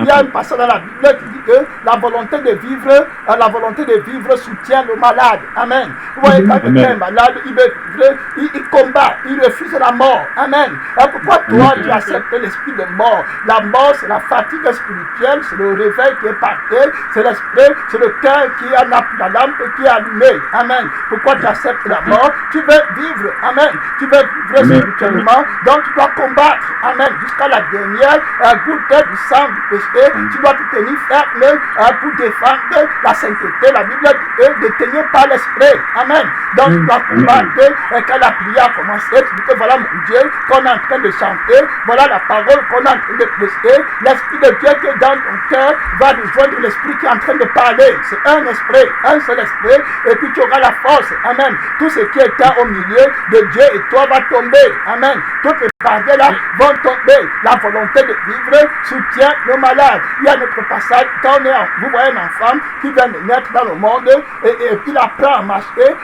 Il y a une passage dans la Bible qui dit que la volonté de vivre soutient le malade. Amen. Vous voyez, quand quelqu'un est malade, il veut vivre, il combat, il refuse la mort. Amen. Alors pourquoi toi, tu acceptes l'esprit de mort? La mort, c'est la fatigue spirituelle, c'est le réveil qui est parti, c'est l'esprit, c'est le cœur qui a la lampe qui est allumée. Amen. Pourquoi tu acceptes la mort? Tu veux vivre. Amen. Tu veux vivre spirituellement, donc tu dois combattre. Amen. Jusqu'à la dernière goutte du sang du péché, tu dois te tenir ferme pour défendre la sainteté. La Bible dit de tenir par l'esprit. Amen. Donc tu dois combattre. Quand la prière a commencé, tu dis que voilà mon Dieu qu'on est en train de chanter, voilà la parole qu'on est en train de prêcher. L'esprit de Dieu qui est dans ton cœur va rejoindre l'esprit qui est en train de parler. C'est un esprit, un seul esprit, et puis tu auras la force. Amen. Tout ce qui est au milieu de Dieu et toi va tomber. Amen. Toutes les barrières là vont tomber. La volonté de vivre soutient le malade. Il y a notre passage, quand vous voyez un enfant qui vient de naître dans le monde et il apprend à marcher.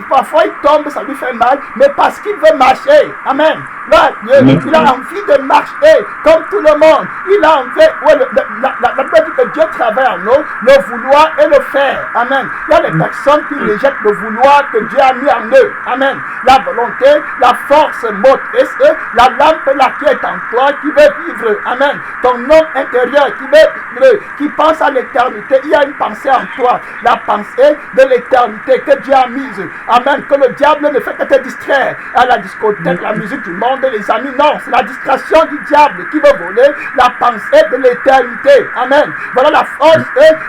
Parfois il tombe, ça lui fait mal, mais parce qu'il veut marcher. Amen. Là, il a envie de marcher comme tout le monde. Il a envie, la Bible dit que Dieu travaille en nous, le vouloir et le faire. Amen. Il y a des personnes qui rejettent le vouloir que Dieu a mis en eux. Amen. La volonté, la force motrice, la lampe là qui est en toi, qui veut vivre. Amen. Ton homme intérieur qui veut vivre, qui pense à l'éternité. Il y a une pensée en toi, la pensée de l'éternité que Dieu a mise. Amen. Que le diable ne fait que te distraire à la discothèque, la musique du monde, les amis. Non, c'est la distraction du diable qui veut voler la pensée de l'éternité. Amen. Voilà la force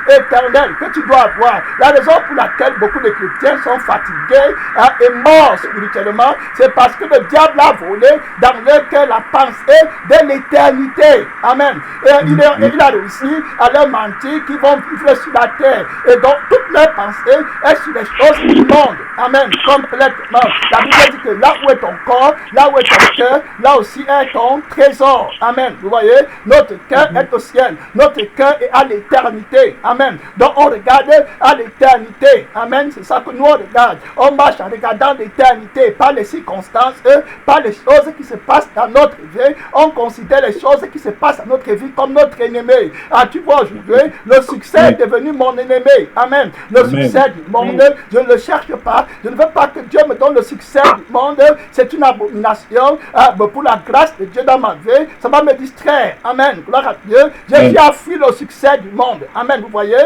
éternelle que tu dois avoir. La raison pour laquelle beaucoup de chrétiens sont fatigués et morts spirituellement, c'est parce que le diable a volé dans leur cœur la pensée de l'éternité. Amen. Et il a réussi à leur mentir qu'ils vont vivre sur la terre. Et donc, toute leur pensée est sur les choses du monde. Amen. Complètement. La Bible dit que là où est ton corps, là où est ton cœur, là aussi est ton trésor. Amen. Vous voyez, notre cœur est au ciel. Notre cœur est à l'éternité. Amen. Donc, on regarde à l'éternité. Amen. C'est ça que nous on regarde. On marche en regardant l'éternité, pas les circonstances, pas les choses qui se passent dans notre vie. On considère les choses qui se passent dans notre vie comme notre ennemi. Ah, tu vois aujourd'hui, le succès est devenu mon ennemi. Amen. Le succès du monde, je ne le cherche pas. Je ne veux pas que Dieu me donne le succès du monde. C'est une abomination. Pour la grâce de Dieu dans ma vie, ça va me distraire. Amen. Gloire à Dieu. Jésus a fui le succès du monde. Amen. Vous voyez,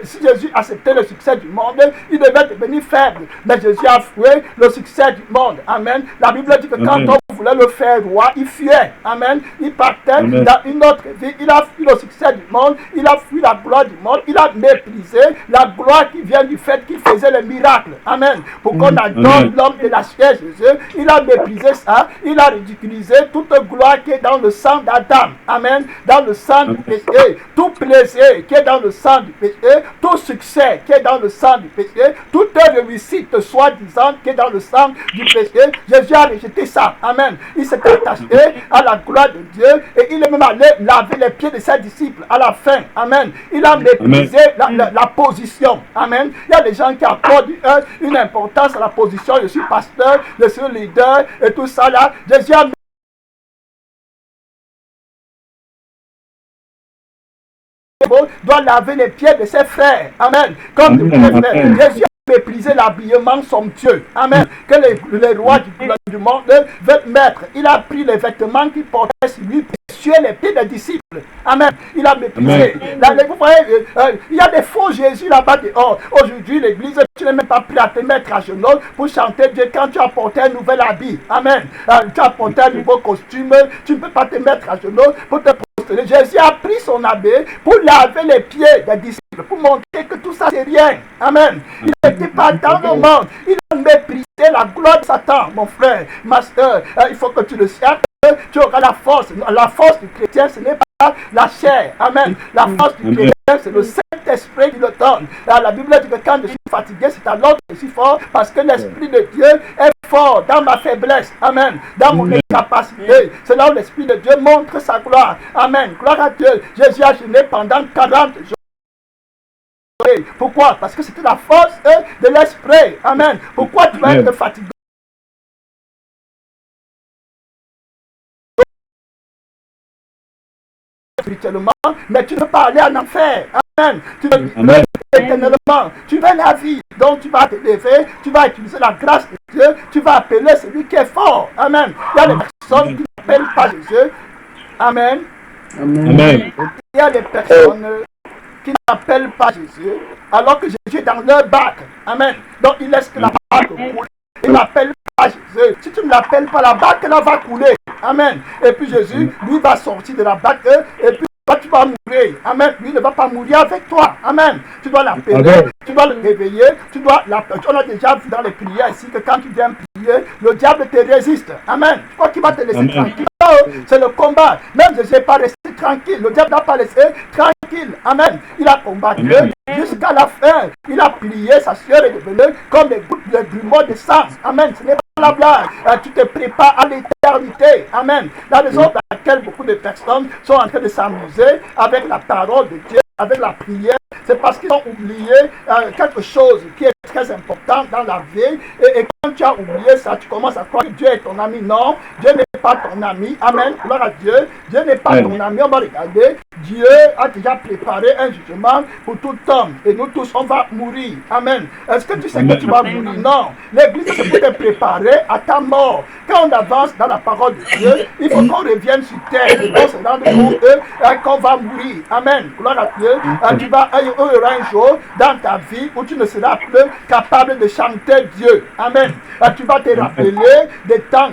si Jésus acceptait le succès du monde, il devait devenir faible. Mais Jésus a fui le succès du monde. Amen. La Bible dit que quand on voulait le faire roi, il fuyait. Amen. Il partait dans une autre vie. Il a fui le succès du monde. Il a fui la gloire du monde. Il a méprisé la gloire qui vient du fait qu'il faisait les miracles. Amen. Pour qu'on adore l'homme de la chair Jésus, il a méprisé ça. Il a ridiculisé toute gloire qui est dans le sang d'Adam. Amen. Dans le sang du péché. Tout plaisir qui est dans le sang du péché. Tout succès qui est dans le sang du péché. Toute réussite soi-disant qui est dans le sang du péché. Jésus a rejeté ça. Amen. Il s'est attaché à la gloire de Dieu et il est même allé laver les pieds de ses disciples à la fin. Amen. Il a méprisé la position. Amen. Il y a des gens qui accordent une importance à la position. Je suis pasteur, je suis leader et tout ça là. Jésus a doit laver les pieds de ses frères. Amen. Comme de mes frères. Jésus a méprisé l'habillement somptueux. Amen. Que les rois du monde veulent mettre. Il a pris les vêtements qu'il portait sur lui pour essuyer les pieds des disciples. Amen. Il a méprisé. Vous voyez, il y a des faux Jésus là-bas dehors. Aujourd'hui, l'église, tu n'es même pas prêt à te mettre à genoux pour chanter Dieu quand tu as porté un nouvel habit. Amen. Tu as porté un nouveau costume. Tu ne peux pas te mettre à genoux pour te prosterner. Jésus a pris son habit pour laver les pieds des disciples, pour montrer que tout ça c'est rien. Amen. Il n'était pas dans le monde. Il a méprisé la gloire de Satan, mon frère, ma soeur. Il faut que tu le saches. Tu auras la force. La force du chrétien, ce n'est pas la chair. Amen. La force du chrétien, c'est le Saint-Esprit qui le donne. La Bible dit que quand je suis fatigué, c'est alors que je suis fort, parce que l'Esprit de Dieu est fort dans ma faiblesse. Amen. Dans mon incapacité. C'est là où l'Esprit de Dieu montre sa gloire. Amen. Gloire à Dieu. Jésus a jeûné pendant 40 jours. Pourquoi? Parce que c'était la force de l'Esprit. Amen. Pourquoi tu vas être fatigué? spirituellement, mais tu ne veux pas aller en enfer. Amen. Tu veux vivre éternellement. Tu veux la vie. Donc tu vas te lever, tu vas utiliser la grâce de Dieu, tu vas appeler celui qui est fort. Amen. Il y a des personnes qui n'appellent pas Jésus. Amen. Amen. Il y a des personnes qui n'appellent pas Jésus, alors que Jésus est dans leur bac. Amen. Donc il laisse que la barque couler. Il n'appelle pas Jésus. Si tu ne l'appelles pas, la barque, elle va couler. Amen. Et puis Jésus, lui, va sortir de la barque et puis toi, tu vas mourir. Amen. Lui ne va pas mourir avec toi. Amen. Tu dois l'appeler, tu dois le réveiller, tu dois l'appeler. On a déjà vu dans les prières ici que quand tu viens prier, le diable te résiste. Amen. Tu crois qu'il va te laisser tranquille? C'est le combat. Même Jésus n'est pas resté tranquille. Le diable n'a pas laissé tranquille. Amen. Il a combattu jusqu'à la fin. Il a plié, sa sueur est devenue comme des gouttes de grumeaux de sang. Amen. Ce n'est pas la blague. Tu te prépares à l'éternité. Amen. La raison pour laquelle beaucoup de personnes sont en train de s'amuser avec la parole de Dieu, avec la prière, c'est parce qu'ils ont oublié quelque chose qui est très important dans la vie. Et quand tu as oublié ça, tu commences à croire que Dieu est ton ami. Non, Dieu n'est pas ton ami. Amen. Gloire à Dieu. Dieu n'est pas ton ami. On va regarder. Dieu a déjà préparé un jugement pour tout homme. Et nous tous, on va mourir. Amen. Est-ce que tu sais que tu vas mourir? Non. L'église, c'est pour te préparer à ta mort. Quand on avance dans la parole de Dieu, il faut qu'on revienne sur terre et qu'on se rende compte qu'on va mourir. Amen. Gloire à Dieu. Il y aura un jour dans ta vie où tu ne seras plus capable de chanter Dieu. Amen. Tu vas te rappeler du temps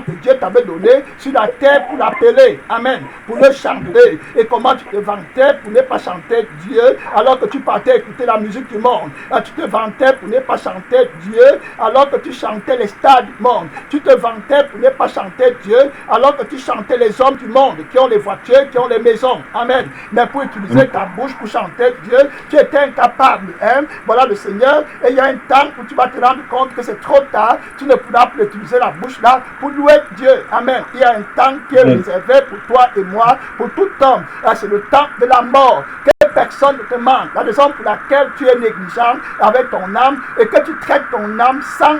que Dieu t'avait donné sur la terre pour l'appeler. Amen. Pour le chanter. Et comment tu te vantais pour ne pas chanter Dieu alors que tu partais écouter la musique du monde. Tu te vantais pour ne pas chanter Dieu alors que tu chantais les stars du monde. Tu te vantais pour ne pas chanter Dieu alors que tu chantais les hommes du monde qui ont les voitures, qui ont les maisons. Amen. Mais pour utiliser ta bouche pour chanter Dieu, tu étais incapable. Hein? Voilà le Seigneur. Et il y a un temps où tu vas te rendre compte que c'est trop tard. Tu ne pourras plus utiliser la bouche là pour louer Dieu. Amen. Il y a un temps qui est réservé pour toi et moi, pour tout homme. C'est le temps de la mort. Que personne ne te manque. La raison pour laquelle tu es négligent avec ton âme et que tu traites ton âme sans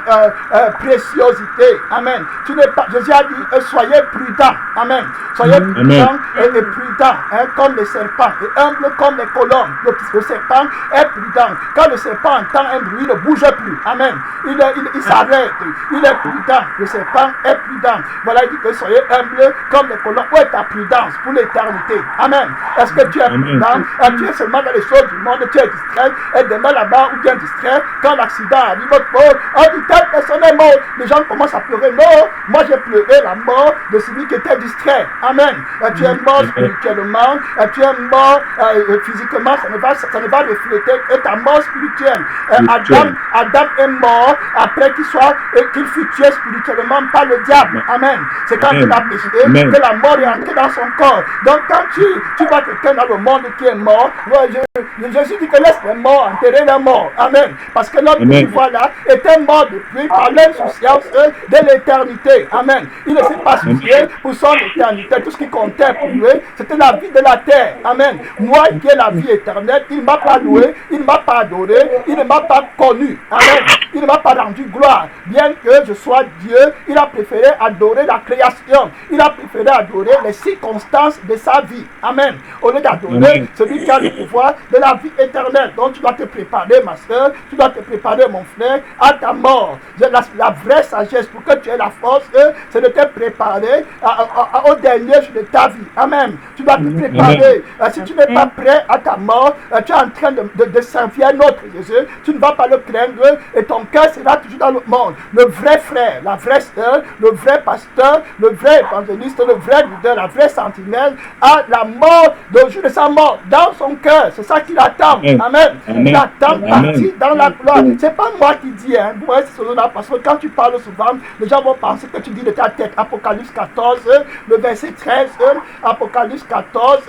préciosité. Amen. Tu n'es pas, Jésus a dit, soyez prudents. Amen. Soyez prudents et prudents, hein, comme les serpents, et humbles comme les colombes. Le serpent est prudent. Quand le serpent entend un bruit, il ne bouge plus. Amen. Il s'arrête. Il est prudent. Le serpent est prudent. Voilà, il dit que soyez humbles comme les colombes. Où est ta prudence pour l'éternité? Amen. Est-ce que tu es prudent? Tu es seulement dans les choses du monde, tu es distrait, et demain là-bas ou bien distrait, quand l'accident arrive, on dit telle personne est morte, les gens commencent à pleurer. Non, moi j'ai pleuré la mort de celui qui était distrait. Amen. Tu es mort spirituellement, tu es mort physiquement, ça ne va refléter ta mort spirituelle. Adam est mort après qu'il fut tué spirituellement par le diable. Amen. C'est quand il a péché que la mort est entrée dans son corps. Donc quand tu vois quelqu'un dans le monde qui est mort, Jésus dit que laisse les morts enterrer les morts. Amen. Parce que l'homme que tu vois là était mort depuis par l'insouciance de l'éternité. Amen. Il ne s'est pas soucié pour son éternité. Tout ce qui comptait pour lui, c'était la vie de la terre. Amen. Moi qui ai la vie éternelle, il ne m'a pas loué, il ne m'a pas adoré, il ne m'a pas connu. Amen. Il ne m'a pas rendu gloire. Bien que je sois Dieu, il a préféré adorer la création. Il a préféré adorer les circonstances de sa vie. Amen. Au lieu d'adorer celui qui a le pouvoir de la vie éternelle. Donc tu dois te préparer, ma soeur, tu dois te préparer, mon frère, à ta mort. La vraie sagesse pour que tu aies la force, c'est de te préparer au dernier jour de ta vie. Amen. Tu dois te préparer. Si tu n'es pas prêt à ta mort, tu es en train de servir un autre Jésus. Tu ne vas pas le craindre et ton cœur sera toujours dans le monde. Le vrai frère, la vraie sœur, le vrai pasteur, le vrai évangéliste, le vrai leader, la vraie sentinelle a la mort, le jour de sa mort dans son cœur. C'est ça qu'il attend. Amen. Il attend partir dans la gloire. C'est pas moi qui dis, hein. Ouais, c'est cela, parce que quand tu parles souvent, les gens vont penser que tu dis de ta tête. Apocalypse 14, le verset 13. Apocalypse 14,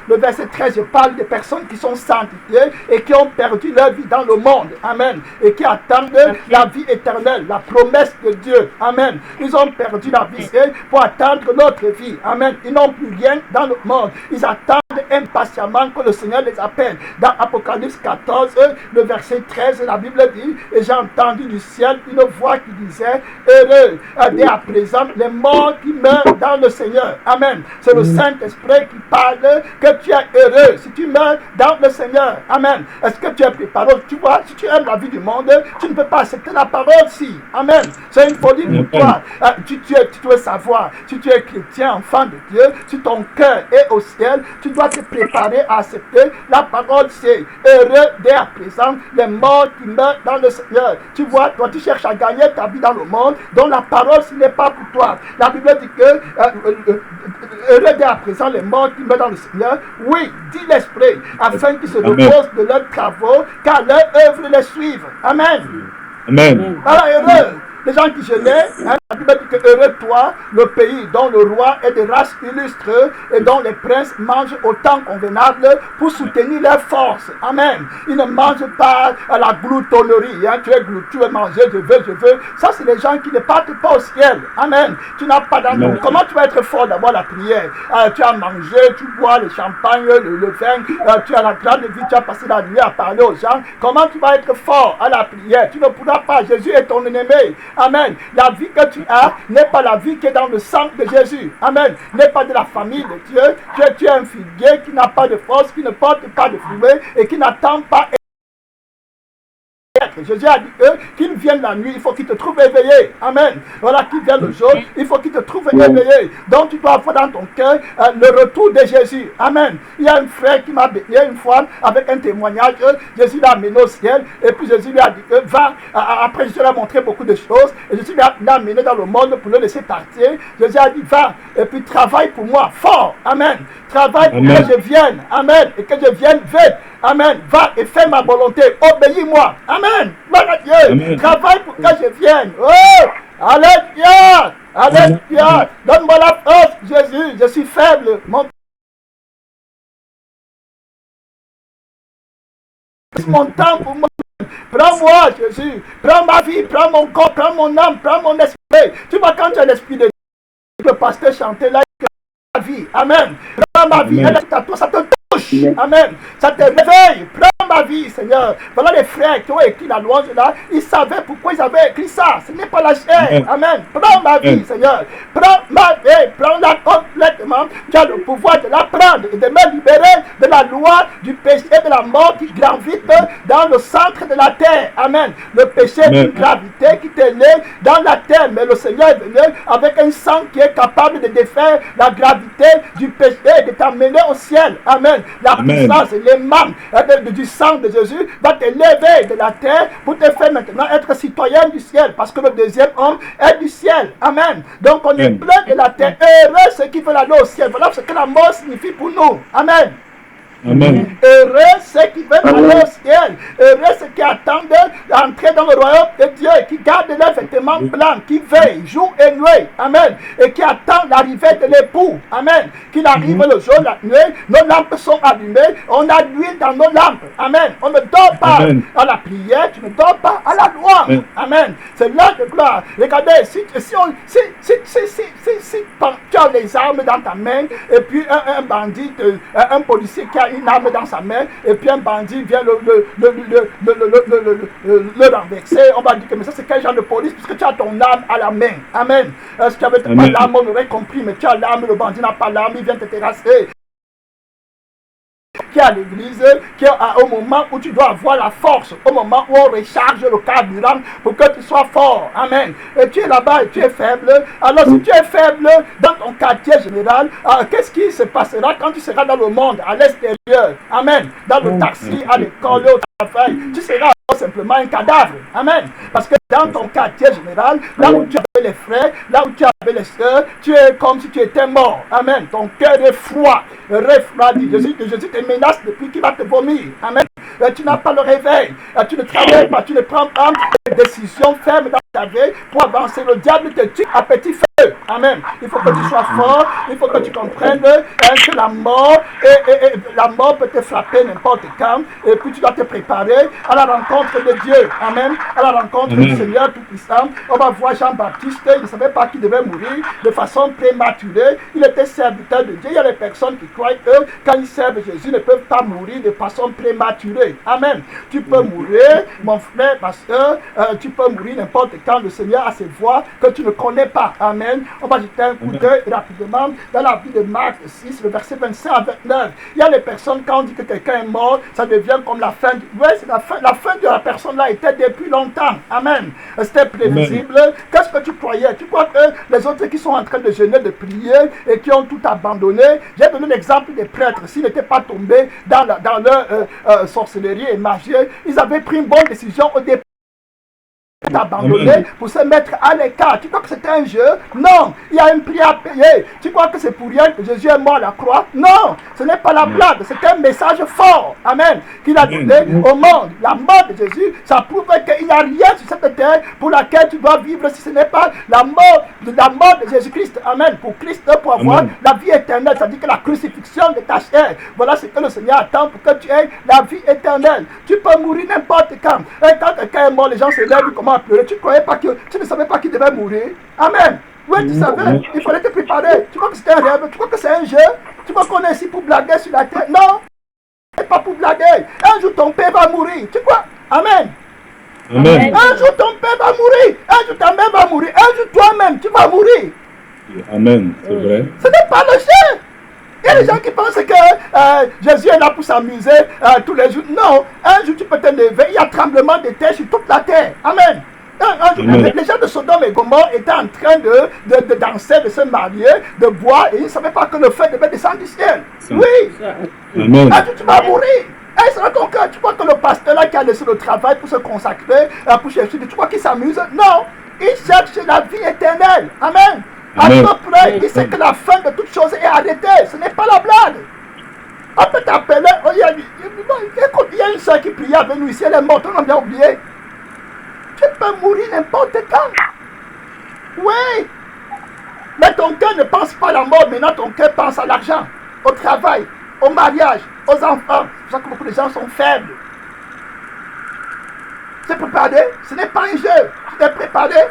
le verset 13, je parle des personnes qui sont sanctifiées et qui ont perdu leur vie dans le monde. Amen. Et qui attendent la vie éternelle, la promesse de Dieu. Amen. Ils ont perdu la vie pour attendre notre vie. Amen. Ils n'ont plus rien dans le monde. Ils attendent impatiemment que le Seigneur les appelle. Dans Apocalypse 14, le verset 13, la Bible dit, et j'ai entendu du ciel une voix qui disait, heureux dès à présent les morts qui meurent dans le Seigneur. Amen. C'est le Saint-Esprit qui parle que tu es heureux si tu meurs dans le Seigneur. Amen. Est-ce que tu es préparé? Tu vois, si tu aimes la vie du monde, tu ne peux pas accepter la parole-ci. Amen. C'est une folie pour toi. Tu dois savoir, si tu es chrétien, enfant de Dieu, si ton cœur est au ciel, tu dois te préparer à accepter la parole. C'est heureux dès à présent les morts qui meurent dans le Seigneur. Tu vois, toi tu cherches à gagner ta vie dans le monde, dont la parole ce n'est pas pour toi. La Bible dit que heureux dès à présent les morts qui meurent dans le Seigneur. Oui, dit l'Esprit, afin qu'ils se reposent de leurs travaux, car leur œuvre les suive. Amen. Amen. Alors heureux les gens qui gênaient, la Bible dit que heureux toi, le pays dont le roi est de race illustre et dont les princes mangent au temps convenable pour soutenir leurs forces. Amen. Ils ne mangent pas à la gloutonnerie. Hein. Tu es glouton, tu veux manger, je veux. Ça, c'est les gens qui ne partent pas au ciel. Amen. Tu n'as pas d'amour. Comment tu vas être fort d'abord la prière? Tu as mangé, tu bois le champagne, le vin, tu as la grande vie, tu as passé la nuit à parler aux gens. Comment tu vas être fort à la prière? Tu ne pourras pas. Jésus est ton ennemi. Amen. La vie que tu as n'est pas la vie qui est dans le sang de Jésus. Amen. N'est pas de la famille de Dieu. Tu es un figuier qui n'a pas de force, qui ne porte pas de fruits et qui n'attend pas. Jésus a dit qu'ils viennent la nuit, il faut qu'ils te trouvent éveillé. Amen. Voilà, qu'ils viennent le jour, il faut qu'ils te trouvent éveillé. Donc tu dois avoir dans ton cœur le retour de Jésus. Amen. Il y a un frère qui m'a béni une fois avec un témoignage. Jésus l'a amené au ciel et puis Jésus lui a dit que va. Après Jésus lui a montré beaucoup de choses et Jésus l'a amené dans le monde pour le laisser partir. Jésus a dit va et puis travaille pour moi fort. Amen. Travaille pour que je vienne. Amen. Et que je vienne vite. Amen. Va et fais ma volonté. Obéis-moi. Amen. Gloire à Dieu. Amen. Travaille pour que je vienne. Oh! Alléluia. Alléluia. Donne-moi la force, Jésus. Je suis faible. Mon temps pour moi. Prends-moi, Jésus. Prends ma vie. Prends mon corps. Prends mon âme. Prends mon esprit. Tu vois, quand tu as l'esprit de Dieu, le pasteur chantait là. Vie. Amen. Prends ma vie. Elle est à toi. Ça te touche. Amen. Ça te réveille. Prends ma vie, Seigneur. Voilà les frères qui ont écrit la louange là. Ils savaient pourquoi ils avaient écrit ça. Ce n'est pas la chair. Amen. Prends ma vie, Seigneur. Prends ma vie. Prends-la complètement. Tu as le pouvoir de la prendre et de me libérer de la loi du péché et de la mort qui gravite dans le centre de la terre. Amen. Le péché est une gravité qui t'est née dans la terre. Mais le Seigneur est venu avec un sang qui est capable de défaire la gravité du péché et de t'amener au ciel. Amen. La puissance et l'aimant du sang de Jésus va te lever de la terre pour te faire maintenant être citoyen du ciel. Parce que le deuxième homme est du ciel. Amen. Donc on est plein de la terre. Heureux ceux qui veulent aller au ciel. Voilà ce que la mort signifie pour nous. Amen. Amen. Heureux ceux qui veulent aller au ciel. Heureux ceux qui attendent d'entrer dans le royaume de Dieu, qui gardent leurs vêtements blancs, qui veillent jour et nuit. Amen. Et qui attendent l'arrivée de l'époux. Amen. Qu'il arrive le jour, la nuit, nos lampes sont allumées, on a l'huile dans nos lampes. Amen. On ne dort pas à la prière, tu ne dors pas à la louange. Amen. C'est l'heure de gloire. Regardez, si tu as les armes dans ta main, et puis un bandit, un policier qui a une arme dans sa main, et puis un bandit vient le renverser, on va dire que mais ça c'est quel genre de police, puisque tu as ton arme à la main. Amen. Si tu avais pas l'arme, on aurait compris, mais tu as l'arme, le bandit n'a pas l'arme, il vient te terrasser. Qui est à l'église, qui est au moment où tu dois avoir la force, au moment où on recharge le carburant pour que tu sois fort. Amen. Et tu es là-bas et tu es faible. Alors si tu es faible dans ton quartier général, qu'est-ce qui se passera quand tu seras dans le monde, à l'extérieur? Amen. Dans le taxi, à l'école, au travail, tu seras simplement un cadavre. Amen. Parce que dans ton quartier général, là où tu avais les frères, là où tu avais les sœurs, tu es comme si tu étais mort. Amen. Ton cœur est froid, refroidi. Jésus te menace depuis qu'il va te vomir. Amen. Tu n'as pas le réveil. Tu ne travailles pas, tu ne prends pas des décisions fermes dans ta vie pour avancer. Le diable te tue à petit feu. Amen. Il faut que tu sois fort. Il faut que tu comprennes que la mort la mort peut te frapper n'importe quand, et puis tu dois te préparer à la rencontre de Dieu. Amen. À la rencontre du Seigneur Tout-Puissant. On va voir Jean-Baptiste, il ne savait pas qu'il devait mourir de façon prématurée. Il était serviteur de Dieu. Il y a des personnes qui croient que quand ils servent Jésus, ne peuvent pas mourir de façon prématurée. Amen. Tu peux mourir, mon frère, parce que tu peux mourir n'importe quand. Le Seigneur a ses voies que tu ne connais pas. Amen. On va jeter un coup d'œil rapidement dans la vie de Marc 6, le verset 25 à 29. Il y a les personnes, quand on dit que quelqu'un est mort, ça devient comme la fin. Oui, c'est la fin. La fin de la personne là était depuis longtemps. Amen. C'était prévisible. Qu'est-ce que tu croyais? Tu crois que les autres qui sont en train de jeûner, de prier et qui ont tout abandonné? J'ai donné l'exemple des prêtres. S'ils n'étaient pas tombés dans leur sorcellerie et magie, ils avaient pris une bonne décision au départ d'abandonner pour se mettre à l'écart. Tu crois que c'était un jeu? Non, il y a un prix à payer. Tu crois que c'est pour rien que Jésus est mort à la croix? Non, ce n'est pas la blague, c'est un message fort, amen, qu'il a donné au monde. La mort de Jésus, ça prouve qu'il n'y a rien sur cette terre pour laquelle tu dois vivre si ce n'est pas la mort de Jésus-Christ, amen, pour Christ, pour avoir la vie éternelle, c'est-à-dire que la crucifixion de ta chair, voilà ce que le Seigneur attend pour que tu aies la vie éternelle. Tu peux mourir n'importe quand. Et quand quelqu'un est mort, les gens se lèvent, comment à pleurer. Tu ne savais pas qu'il devait mourir. Amen. Oui, tu savais. Il fallait te préparer. Tu crois que c'était un rêve? Tu crois que c'est un jeu? Tu crois qu'on est ici pour blaguer sur la terre? Non. C'est pas pour blaguer. Un jour ton père va mourir. Tu crois? Amen. Amen. Un jour ton père va mourir. Un jour ta mère va mourir. Un jour toi-même tu vas mourir. Amen. C'est vrai. Ce n'est pas le jeu. Il y a des gens qui pensent que Jésus est là pour s'amuser tous les jours. Non, un jour tu peux te lever, il y a tremblement de terre sur toute la terre. Amen. Un jour, les gens de Sodome et Gomorrhe étaient en train de danser, de se marier, de boire, et ils ne savaient pas que le feu devait descendre du ciel. Oui. Amen. Un jour tu vas mourir. Et c'est dans ton cœur. Tu crois que le pasteur là qui a laissé le travail pour se consacrer, pour chercher, tu crois qu'il s'amuse? Non. Il cherche la vie éternelle. Amen. À peu près, il sait que la fin de toute chose est arrêtée. Ce n'est pas la blague. On peut t'appeler. Il y a une soeur qui priait avec nous ici. Elle est morte, on a bien oublié. Tu peux mourir n'importe quand. Oui. Mais ton cœur ne pense pas à la mort. Maintenant, ton cœur pense à l'argent, au travail, au mariage, aux enfants. C'est pour ça que beaucoup de gens sont faibles. Tu es préparé? Ce n'est pas un jeu. Tu es préparé?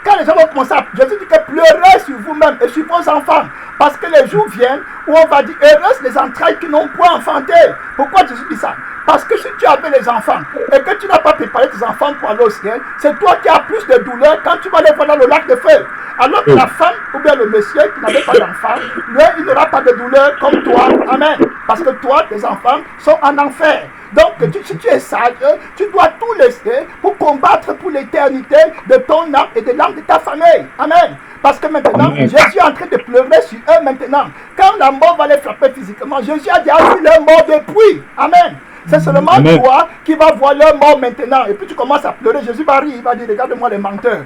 Quand les gens vont commencer à... Jésus dit que pleurez sur vous-même et sur vos enfants. Parce que les jours viennent où on va dire heureuses les entrailles qui n'ont point enfanté. Pourquoi Jésus dit ça? Parce que si tu avais les enfants et que tu n'as pas préparé tes enfants pour aller au ciel, c'est toi qui as plus de douleur quand tu vas les voir dans le lac de feu. Alors que la femme ou bien le monsieur qui n'avait pas d'enfant, lui, il n'aura pas de douleur comme toi. Amen. Parce que toi, tes enfants sont en enfer. Donc, si tu es sage, tu dois tout laisser pour combattre pour l'éternité de ton âme et de l'âme de ta famille. Amen. Parce que maintenant, Jésus est en train de pleurer sur eux maintenant. Quand la mort va les frapper physiquement, Jésus a déjà vu leur mort depuis. Amen. C'est seulement toi qui vas voir leur mort maintenant. Et puis tu commences à pleurer. Jésus va rire, il va dire, regarde-moi les menteurs.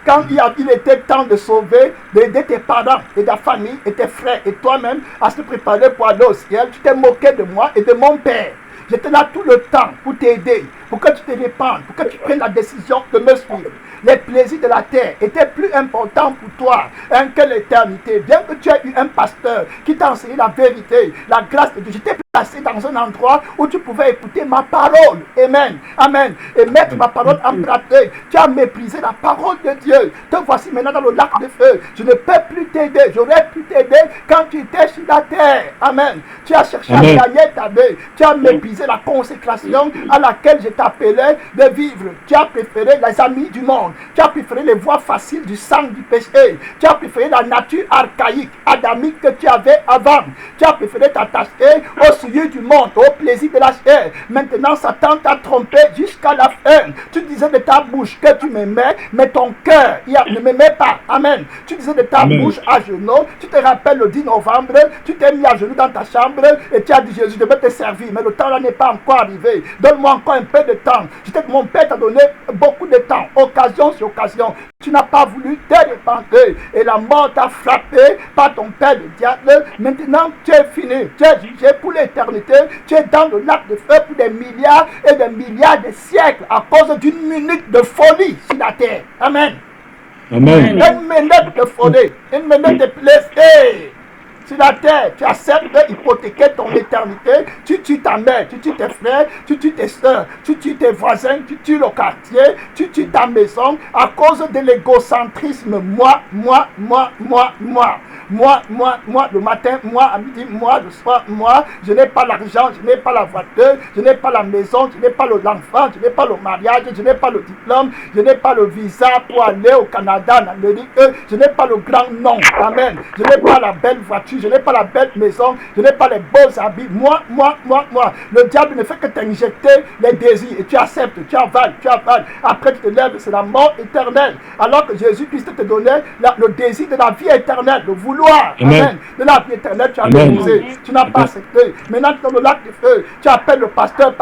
Quand il était temps de sauver, d'aider tes parents et ta famille et tes frères et toi-même à se préparer pour aller au ciel, tu t'es moqué de moi et de mon Père. J'étais là tout le temps pour t'aider, pour que tu te répandes, pour que tu prennes la décision de me suivre. Les plaisirs de la terre étaient plus importants pour toi que l'éternité. Bien que tu aies eu un pasteur qui t'a enseigné la vérité, la grâce de Dieu, j'étais placé dans un endroit où tu pouvais écouter ma parole. Amen. Amen. Et mettre ma parole en pratique. Tu as méprisé la parole de Dieu. Te voici maintenant dans le lac de feu. Je ne peux plus t'aider. J'aurais pu t'aider quand tu étais sur la terre. Amen. Tu as cherché à gagner ta vie. Tu as méprisé la consécration à laquelle je t'appelais de vivre. Tu as préféré les amis du monde. Tu as préféré les voies faciles du sang du péché. Tu as préféré la nature archaïque, adamique que tu avais avant. Tu as préféré t'attacher au souillure du monde, au plaisir de la chair. Maintenant, Satan t'a trompé jusqu'à la fin. Tu disais de ta bouche que tu m'aimais, mais ton cœur ne m'aimait pas. Amen. Tu disais de ta bouche à genoux. Tu te rappelles le 10 novembre, tu t'es mis à genoux dans ta chambre et tu as dit, Jésus, je vais te servir. Mais le temps là n'est pas encore arrivé. Donne-moi encore un peu de temps. Mon Père t'a donné beaucoup de temps, occasion sur occasion. Tu n'as pas voulu te repentir et la mort t'a frappé par ton père le diable. Maintenant, tu es fini. Tu es jugé pour l'éternité. Tu es dans le lac de feu pour des milliards et des milliards de siècles à cause d'une minute de folie sur la terre. Amen. Amen. Une minute de folie, une minute de plaisir. sur la terre, tu acceptes d'hypothéquer ton éternité, tu tues ta mère, tu tues tes frères, tu tues tes soeurs, tu tues tes voisins, tu tues le quartier, tu tues ta maison à cause de l'égocentrisme. Moi, le matin, moi, à midi, moi, le soir, moi, je n'ai pas l'argent, je n'ai pas la voiture, je n'ai pas la maison, je n'ai pas l'enfant, je n'ai pas le mariage, je n'ai pas le diplôme, je n'ai pas le visa pour aller au Canada, en Amérique, je n'ai pas le grand nom, amen, je n'ai pas la belle voiture, je n'ai pas la belle maison, je n'ai pas les beaux habits, moi, le diable ne fait que t'injecter les désirs, et tu acceptes, tu avales, après tu te lèves, c'est la mort éternelle, alors que Jésus-Christ te donnait le désir de la vie éternelle, le vouloir, amen, de la vie éternelle, tu as réalisé, tu n'as pas accepté, maintenant dans le lac de feu, tu appelles le pasteur,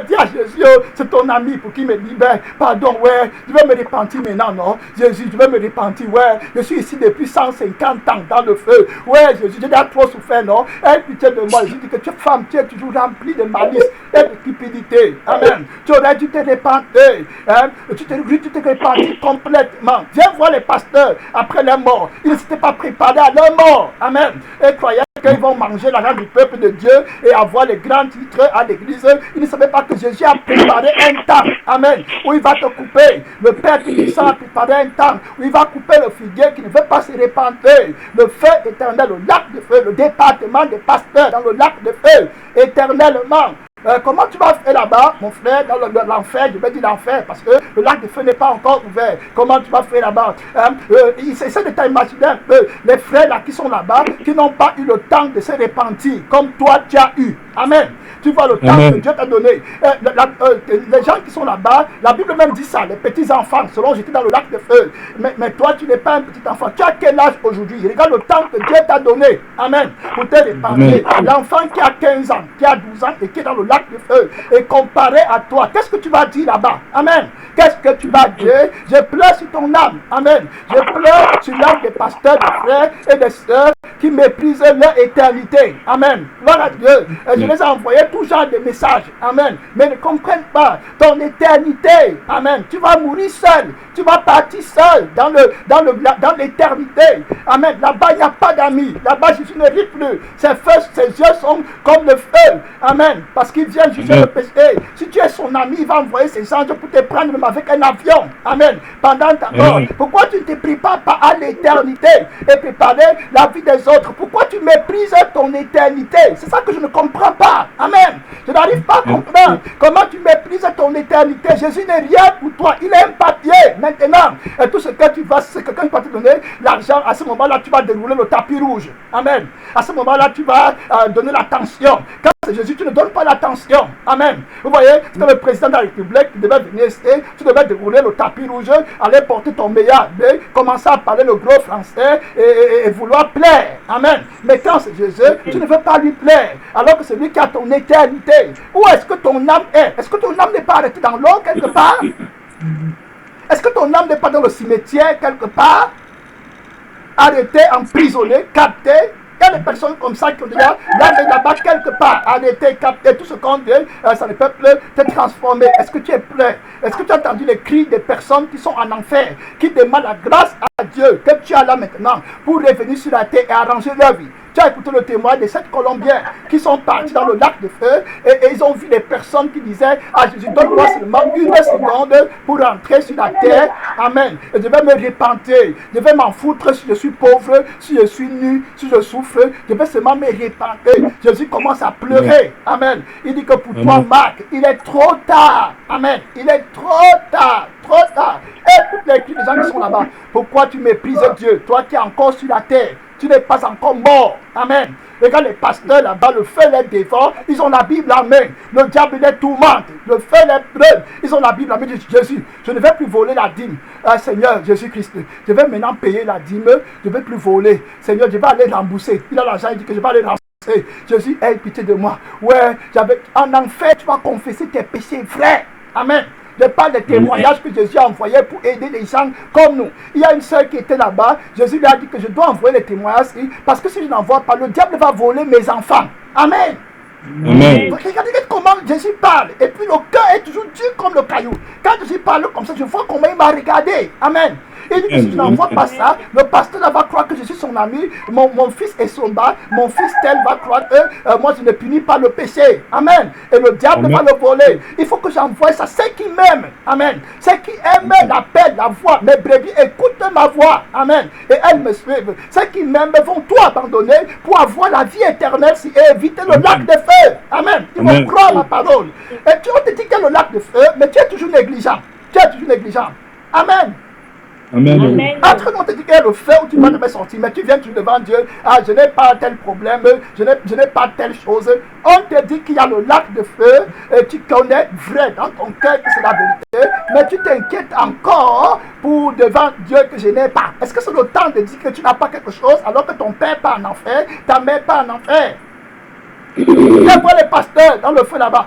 dis à Jésus, c'est ton ami pour qu'il me libère, pardon, ouais, je vais me repentir maintenant, non, Jésus, je vais me repentir, ouais, je suis ici depuis 150 ans dans le feu, ouais, Jésus, j'ai déjà trop souffert, non, aie pitié de moi, je dis que tu es femme, tu es toujours remplie de malice et de cupidité, amen, tu aurais dû te repentir, hein? Tu t'es repenti complètement, viens voir les pasteurs après leur mort, ils ne s'étaient pas préparés à leur mort, amen, et croyez qu'ils vont manger l'argent du peuple de Dieu et avoir les grands titres à l'église. Ils ne savaient pas que Jésus a préparé un temps, amen, où il va te couper. Le Père Tout-Puissant a préparé un temps où il va couper le figuier qui ne veut pas se répandre. Le feu éternel, le lac de feu, le département des pasteurs dans le lac de feu, éternellement. Comment tu vas faire là-bas, mon frère, dans l'enfer? Je vais dire l'enfer parce que le lac de feu n'est pas encore ouvert. Comment tu vas faire là-bas? Essaie de t'imaginer un peu les frères là qui sont là-bas, qui n'ont pas eu le temps de se repentir comme toi tu as eu. Amen. Tu vois le temps que Dieu t'a donné. Les gens qui sont là-bas, la Bible même dit ça, les petits enfants, selon j'étais dans le lac de feu. Mais toi, tu n'es pas un petit enfant. Tu as quel âge aujourd'hui? Regarde le temps que Dieu t'a donné. Amen. Pour te repentir. L'enfant qui a 15 ans, qui a 12 ans et qui est dans le lac de feu, et comparé à toi, qu'est-ce que tu vas dire là-bas? Amen. Qu'est-ce que tu vas dire? Je pleure sur ton âme. Amen. Je pleure sur l'âme des pasteurs, des frères et des sœurs qui méprisent leur éternité. Amen. Gloire à Dieu. Et je les ai envoyés tout genre de messages. Amen. Mais ne comprennent pas ton éternité. Amen. Tu vas mourir seul. Tu vas partir seul dans l'éternité. Amen. Là-bas, il n'y a pas d'amis. Là-bas, Jésus ne rit plus. Ses yeux sont comme le feu. Amen. Parce qu'il vient juger le péché. Si tu es son ami, il va envoyer ses anges pour te prendre même avec un avion. Amen. Pendant ta mort. Pourquoi tu ne te prépares pas à l'éternité et préparer la vie des autres? Pourquoi tu méprises ton éternité? C'est ça que je ne comprends pas. Amen. Je n'arrive pas à comprendre comment tu méprises ton éternité. Jésus n'est rien pour toi. Il est un papier maintenant. Et tout ce que tu vas, c'est que quelqu'un va te donner l'argent. À ce moment-là, tu vas dérouler le tapis rouge. Amen. À ce moment-là, tu vas donner l'attention. Quand c'est Jésus, tu ne donnes pas l'attention. Amen. Vous voyez, c'est comme le président de la République qui devait venir ici. Tu devais dérouler le tapis rouge, aller porter ton meilleur, commencer à parler le gros français et vouloir plaire. Amen. Mais quand c'est Jésus, tu ne veux pas lui plaire. Alors que c'est lui qui a ton éternité. Où est-ce que ton âme est? Est-ce que ton âme n'est pas arrêtée dans l'eau quelque part? Est-ce que ton âme n'est pas dans le cimetière quelque part? Arrêtée, emprisonnée, captée? Il y a des personnes comme ça qui ont déjà l'âme là-bas quelque part, arrêté, capté, tout ce qu'on dit, ça ne peut plus te transformer. Est-ce que tu es prêt? Est-ce que tu as entendu les cris des personnes qui sont en enfer, qui demandent la grâce à Dieu que tu as là maintenant pour revenir sur la terre et arranger leur vie? Tu as écouté le témoin de 7 Colombiens qui sont partis dans le lac de feu et ils ont vu des personnes qui disaient: ah Jésus, donne-moi seulement 1 seconde pour rentrer sur la terre. Amen. Et je vais me repentir. Je vais m'en foutre si je suis pauvre, si je suis nu, si je souffre. Je vais seulement me repentir. Jésus commence à pleurer. Amen. Il dit que pour toi, Marc, il est trop tard. Amen. Il est trop tard. Trop tard. Et toutes les cris des gens qui sont là-bas. Pourquoi tu méprises Dieu? Toi qui es encore sur la terre. Tu n'es pas encore mort. Amen. Regarde les pasteurs là-bas, le feu les dévore. Ils ont la Bible en main. Le diable les tourmente. Le feu les brûle. Ils ont la Bible en main. Ils disent: Jésus, je ne vais plus voler la dîme. Seigneur Jésus-Christ, je vais maintenant payer la dîme. Je ne vais plus voler. Seigneur, je vais aller rembourser. Il a l'argent, il dit que je vais aller rembourser. Jésus, aie pitié de moi. Ouais, en enfer, tu vas confesser tes péchés vrais. Amen. Je parle des témoignages que Jésus a envoyés pour aider les gens comme nous. Il y a une sœur qui était là-bas. Jésus lui a dit que je dois envoyer les témoignages parce que si je n'envoie pas, le diable va voler mes enfants. Amen. Amen. Regardez comment Jésus parle. Et puis le cœur est toujours dur comme le caillou. Quand Jésus parle comme ça, je vois comment il m'a regardé. Amen. Il dit que si je n'envoie pas ça, le pasteur là va croire que je suis son ami, mon fils est Somba, mon fils tel va croire que moi je ne punis pas le péché. Amen. Et le diable va le voler. Il faut que j'envoie ça. Ceux qui m'aiment, amen. Ceux qui aiment l'appel, la voix, mes brebis écoutent ma voix. Amen. Et elles me suivent. Ceux qui m'aiment vont tout abandonner pour avoir la vie éternelle et éviter le lac de feu. Amen. Ils vont croire ma parole. Et tu te dis que le lac de feu, mais tu es toujours négligent. Tu es toujours négligent. Amen. Amen. Après, on te dit qu'il y a le feu où tu vas te sortir, mais tu viens toujours devant Dieu. Ah, je n'ai pas tel problème, je n'ai pas telle chose. On te dit qu'il y a le lac de feu, et tu connais vrai dans ton cœur que c'est la vérité, mais tu t'inquiètes encore pour devant Dieu que je n'ai pas. Est-ce que c'est le temps de dire que tu n'as pas quelque chose alors que ton père pas en enfer, ta mère pas en enfer? Tu vois les pasteurs dans le feu là-bas.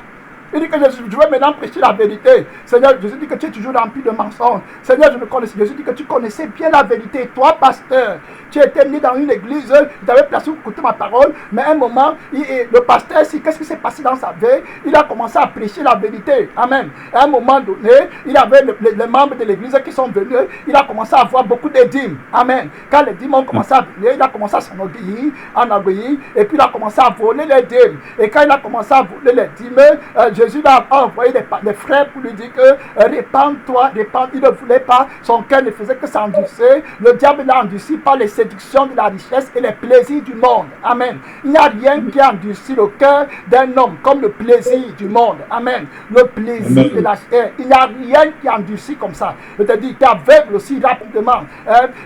Il dit que je veux maintenant prêcher la vérité. Seigneur, Jésus dit que tu es toujours rempli de mensonges. Seigneur, je me connais. Jésus dit que tu connaissais bien la vérité. Toi, pasteur, tu étais né dans une église, tu avais placé pour écouter ma parole, mais à un moment, le pasteur, qu'est-ce qui s'est passé dans sa vie? Il a commencé à prêcher la vérité. Amen. À un moment donné, il avait les membres de l'église qui sont venus, il a commencé à avoir beaucoup de dîmes. Amen. Quand les dîmes ont commencé à venir, il a commencé à s'enorgueillir, et puis il a commencé à voler les dîmes. Et quand il a commencé à voler les dîmes, Jésus a envoyé des frères pour lui dire que répands-toi, répands. Il ne voulait pas, son cœur ne faisait que s'endurcir. Le diable l'a endurci par les séductions de la richesse et les plaisirs du monde. Amen. Il n'y a rien qui endurcit le cœur d'un homme comme le plaisir du monde. Amen. Le plaisir de la chair. Il n'y a rien qui endurcit comme ça. Je te dis, tu es aveugle aussi rapidement.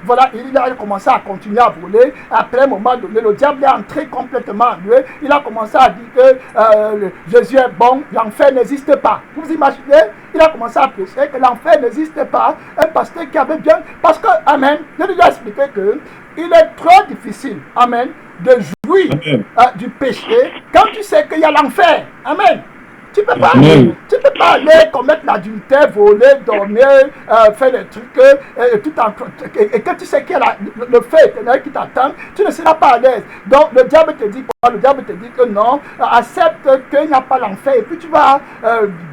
Voilà, il a commencé à continuer à voler. Après un moment donné, le diable est entré complètement en lui. Il a commencé à dire que Jésus est bon, l'enfer n'existe pas. Vous imaginez? Il a commencé à prêcher que l'enfer n'existe pas. Un pasteur qui avait bien... Parce que, amen, je lui ai expliqué que il est trop difficile, amen, de jouir du péché quand tu sais qu'il y a l'enfer. Amen. Tu ne peux pas aller commettre l'adultère, voler, dormir, faire des trucs, et que tu sais qu'il y a le feu éternel qui t'attend, tu ne seras pas à l'aise. Donc le diable te dit quoi? Le diable te dit que non, accepte qu'il n'y a pas l'enfer, et puis tu vas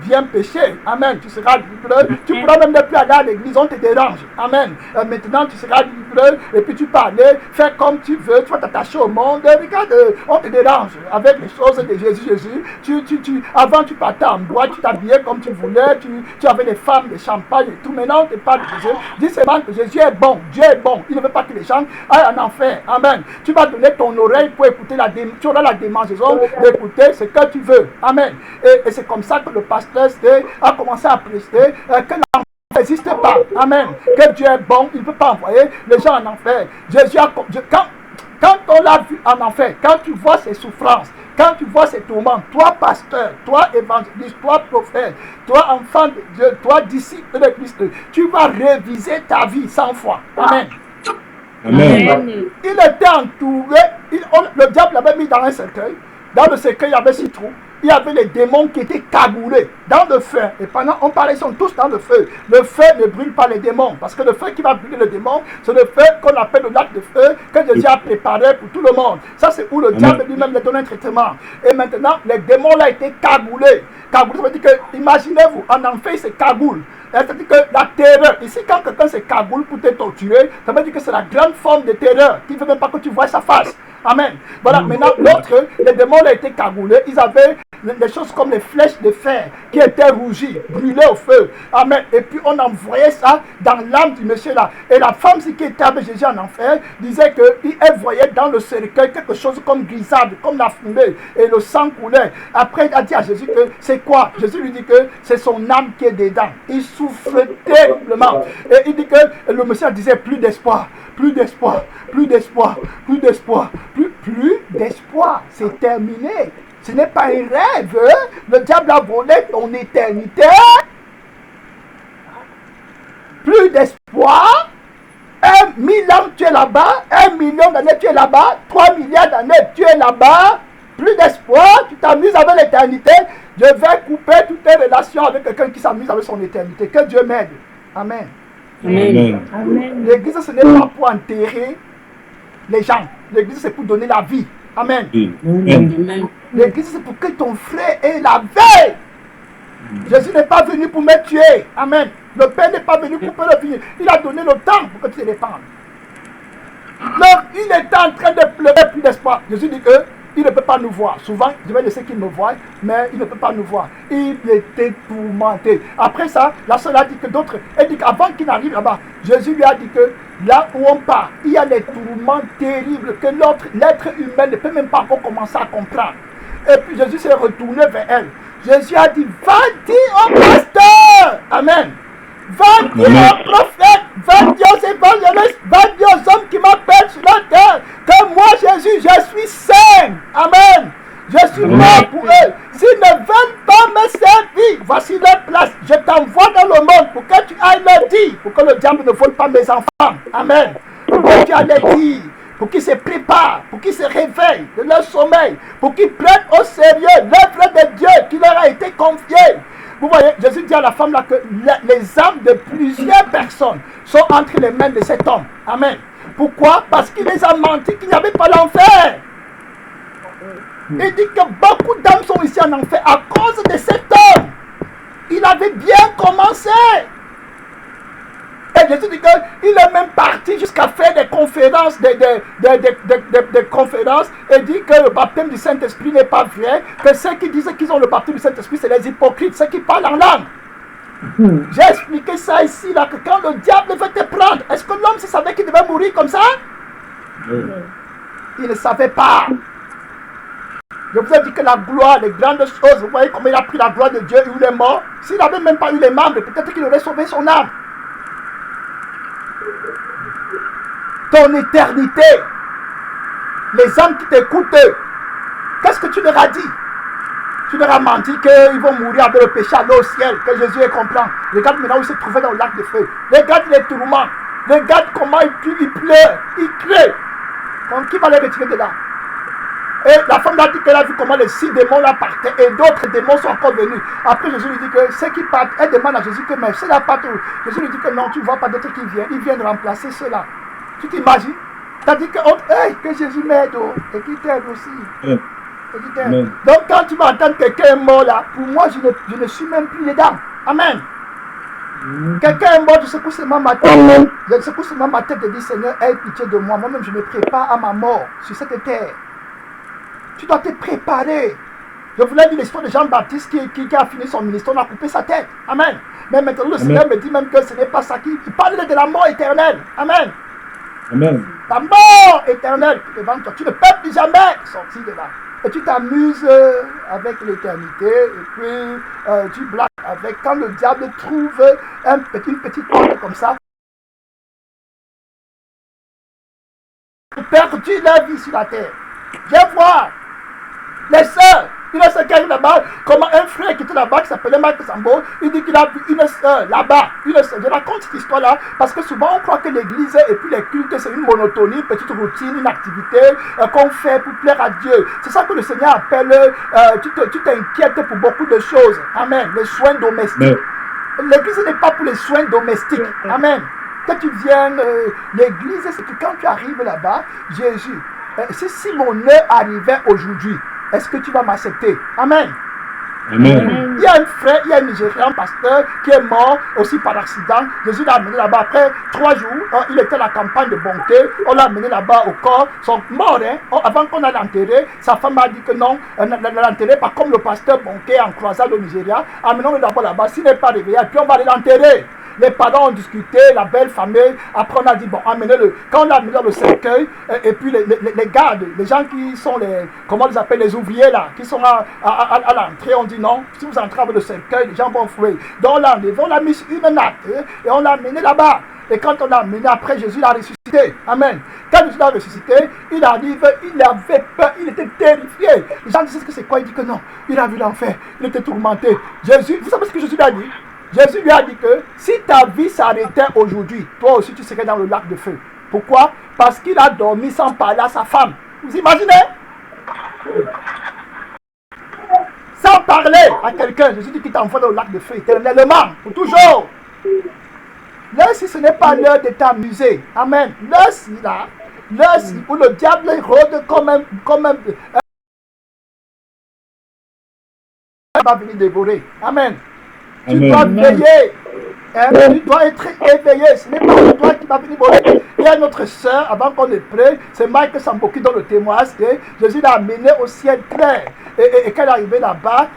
bien pécher. Amen. Tu seras libre. Tu pourras même ne plus aller à l'église, on te dérange. Amen. Maintenant tu seras libre, et puis tu peux aller faire comme tu veux, tu vas t'attacher au monde. Regarde, on te dérange avec les choses de Jésus. Avant tu partais en boîte, tu t'habillais comme tu voulais, tu avais les femmes, les champagnes et tout. Maintenant, on te parle de Jésus. Dis seulement que Jésus est bon, Dieu est bon. Il ne veut pas que les gens aillent en enfer. Amen. Tu vas donner ton oreille pour écouter tu auras la démangeaison d'écouter ce que tu veux. Amen. Et c'est comme ça que le pasteur a commencé à prêcher que l'enfer n'existe pas. Amen. Que Dieu est bon, il ne peut pas envoyer les gens en enfer. Jésus quand on l'a vu en enfer, quand tu vois ses souffrances, quand tu vois ces tourments, toi pasteur, toi évangéliste, toi prophète, toi enfant de Dieu, toi disciple de Christ, tu vas réviser ta vie 100 fois. Amen. Amen. Il était entouré, le diable l'avait mis dans un cercueil. Dans le cercueil, il y avait 6 trous. Il y avait les démons qui étaient cagoulés dans le feu. Et pendant, on parlait, ils sont tous dans le feu. Le feu ne brûle pas les démons. Parce que le feu qui va brûler le démon, c'est le feu qu'on appelle le lac de feu que Jésus a préparé pour tout le monde. Ça, c'est où le diable lui-même lui donne un traitement. Et maintenant, les démons là étaient cagoulés. Cagoulés, ça veut dire que, imaginez-vous, en enfer, c'est cagoule. C'est-à-dire que la terreur, ici, quand quelqu'un se cagoule pour te torturer, ça veut dire que c'est la grande forme de terreur qui ne veut même pas que tu vois sa face. Amen. Voilà, maintenant, l'autre, les démons là étaient cagoulés, ils avaient des choses comme les flèches de fer qui étaient rougies, brûlées au feu. Amen. Et puis on envoyait ça dans l'âme du monsieur là. Et la femme qui était avec Jésus en enfer disait qu'elle voyait dans le cercueil quelque chose comme grisâtre, comme la fumée. Et le sang coulait. Après, il a dit à Jésus que c'est quoi? Jésus lui dit que c'est son âme qui est dedans. Il souffre terriblement. Et il dit que le monsieur disait plus d'espoir, plus d'espoir, plus d'espoir, plus d'espoir, plus d'espoir. C'est terminé. Ce n'est pas un rêve. Le diable a volé ton éternité. Plus d'espoir. 1 000 ans tu es là-bas. 1 million d'années tu es là-bas. 3 milliards d'années tu es là-bas. Plus d'espoir. Tu t'amuses avec l'éternité. Je vais couper toutes tes relations avec quelqu'un qui s'amuse avec son éternité. Que Dieu m'aide. Amen. Amen. L'église, ce n'est pas pour enterrer les gens. L'église, c'est pour donner la vie. Amen. Amen. L'église, c'est pour que ton frère ait la veille. Jésus n'est pas venu pour me tuer. Amen. Le Père n'est pas venu pour me le finir. Il a donné le temps pour que tu te répandes. Donc, il était en train de pleurer plus d'espoir. Jésus dit qu'il ne peut pas nous voir. Souvent, je vais laisser qu'il me voie, mais il ne peut pas nous voir. Il était tourmenté. Après ça, la sœur a dit que d'autres, elle dit qu'avant qu'il n'arrive là-bas, Jésus lui a dit que là où on part, il y a des tourments terribles que l'être humain ne peut même pas encore commencer à comprendre. Et puis Jésus s'est retourné vers elle. Jésus a dit, va dire au pasteur. Amen. Va dire aux prophètes, va dire aux évangélistes, va dire aux hommes qui m'appellent sur la terre que moi, Jésus, je suis saint. Amen. Je suis mort pour eux. S'ils ne veulent pas me servir, voici leur place. Je t'envoie dans le monde pour que tu ailles leur dire, pour que le diable ne vole pas mes enfants. Amen. Pour que tu ailles leur dire, pour qu'ils se préparent, pour qu'ils se réveillent de leur sommeil, pour qu'ils prennent au sérieux l'œuvre de Dieu qui leur a été confiée. Vous voyez, Jésus dit à la femme là que les âmes de plusieurs personnes sont entre les mains de cet homme. Amen. Pourquoi? Parce qu'il les a menti qu'il n'y avait pas l'enfer. Il dit que beaucoup d'âmes sont ici en enfer à cause de cet homme. Il avait bien commencé. Et Jésus dit qu'il est même parti jusqu'à faire des conférences, des conférences, et dit que le baptême du Saint-Esprit n'est pas vrai, que ceux qui disent qu'ils ont le baptême du Saint-Esprit, c'est les hypocrites, ceux qui parlent en langue. J'ai expliqué ça ici, là, que quand le diable veut te prendre, est-ce que l'homme savait qu'il devait mourir comme ça? Il ne savait pas. Je vous ai dit que la gloire, les grandes choses, vous voyez comment il a pris la gloire de Dieu et il est mort. S'il n'avait même pas eu les membres, peut-être qu'il aurait sauvé son âme. Ton éternité, les âmes qui t'écoutent, qu'est-ce que tu leur as dit? Tu leur as menti qu'ils vont mourir avec le péché à l'eau au ciel, que Jésus est comprend. Regarde maintenant où il se trouvait dans le lac de feu. Regarde les tourments. Regarde comment il pleure, il crie. Donc qui va les retirer de là? Et la femme a dit qu'elle a vu comment les 6 démons là partaient et d'autres démons sont encore venus. Après Jésus lui dit que ceux qui partent, elle demande à Jésus que mais ceux-là partent où? Jésus lui dit que non, tu ne vois pas d'autres qui viennent. Ils viennent remplacer ceux-là. Tu t'imagines? Tu as dit que Jésus m'aide et qu'il t'aide aussi. Donc quand tu vas entendre quelqu'un est mort là, pour moi je ne suis même plus dedans. Amen. Quelqu'un est mort, je secoue seulement ma tête. Je secoue seulement ma tête et dis Seigneur, aie pitié de moi. Moi-même je me prépare à ma mort sur cette terre. Tu dois te préparer. Je voulais dire l'histoire de Jean-Baptiste qui a fini son ministère, on a coupé sa tête. Amen. Mais maintenant le Seigneur me dit même que ce n'est pas ça qui parle de la mort éternelle. Amen. Amen. La mort éternelle devant toi. Tu ne peux plus jamais sortir de là. Et tu t'amuses avec l'éternité. Et puis tu blagues avec. Quand le diable trouve une petite porte comme ça, ils ont perdu leur vie sur la terre. Viens voir. Les sœurs. Il y a quelqu'un là-bas, comme un frère qui était là-bas, qui s'appelait Marc Sambo, il dit qu'il a vu une sœur là-bas. Je raconte cette histoire-là parce que souvent on croit que l'église et puis les cultes, c'est une monotonie, une petite routine, une activité qu'on fait pour plaire à Dieu. C'est ça que le Seigneur appelle, tu t'inquiètes pour beaucoup de choses. Amen. Les soins domestiques. L'église n'est pas pour les soins domestiques. Amen. Quand tu viens, l'église, c'est que quand tu arrives là-bas, Jésus, si mon heure arrivait aujourd'hui, est-ce que tu vas m'accepter? Amen. Amen. Il y a un frère, il y a un Nigérian pasteur qui est mort aussi par accident. Jésus l'a amené là-bas. Après 3 jours, il était à la campagne de bonté. On l'a amené là-bas au corps. Ils sont morts. Avant qu'on aille l'enterrer, sa femme a dit que non, l'enterrer pas comme le pasteur bonté en croisade au Nigeria. Amenons-le d'abord là-bas. S'il n'est pas réveillé, puis on va aller l'enterrer. Les parents ont discuté, la belle famille. Après, on a dit, bon, amenez-le. Quand on l'a amené dans le cercueil, et puis les gardes, les gens qui sont comment on les appelle, les ouvriers là, qui sont à l'entrée, on dit non, si vous entrez avec le cercueil, les gens vont fouiller. Donc on l'a enlevé, on l'a mis sur une natte, et on l'a amené là-bas. Et quand on l'a amené, après Jésus l'a ressuscité. Amen. Quand Jésus l'a ressuscité, il arrive, il avait peur, il était terrifié. Les gens disaient que c'est quoi? Il dit que non, il a vu l'enfer, il était tourmenté. Jésus, vous savez ce que Jésus lui a dit? Jésus lui a dit que si ta vie s'arrêtait aujourd'hui, toi aussi tu serais dans le lac de feu. Pourquoi? Parce qu'il a dormi sans parler à sa femme. Vous imaginez? Sans parler à quelqu'un. Jésus dit qu'il t'envoie dans le lac de feu éternellement, pour toujours. Là, si ce n'est pas l'heure de t'amuser. Amen. Là, si là, où le diable rôde comme un va venir dévorer. Amen. Tu dois veiller. Tu dois être éveillé. Ce n'est pas toi qui va venir voler. Il y a notre soeur, avant qu'on ne prie, c'est Mike Samboki dans le témoignage que Jésus l'a amené au ciel clair. Et quand il est arrivé là-bas,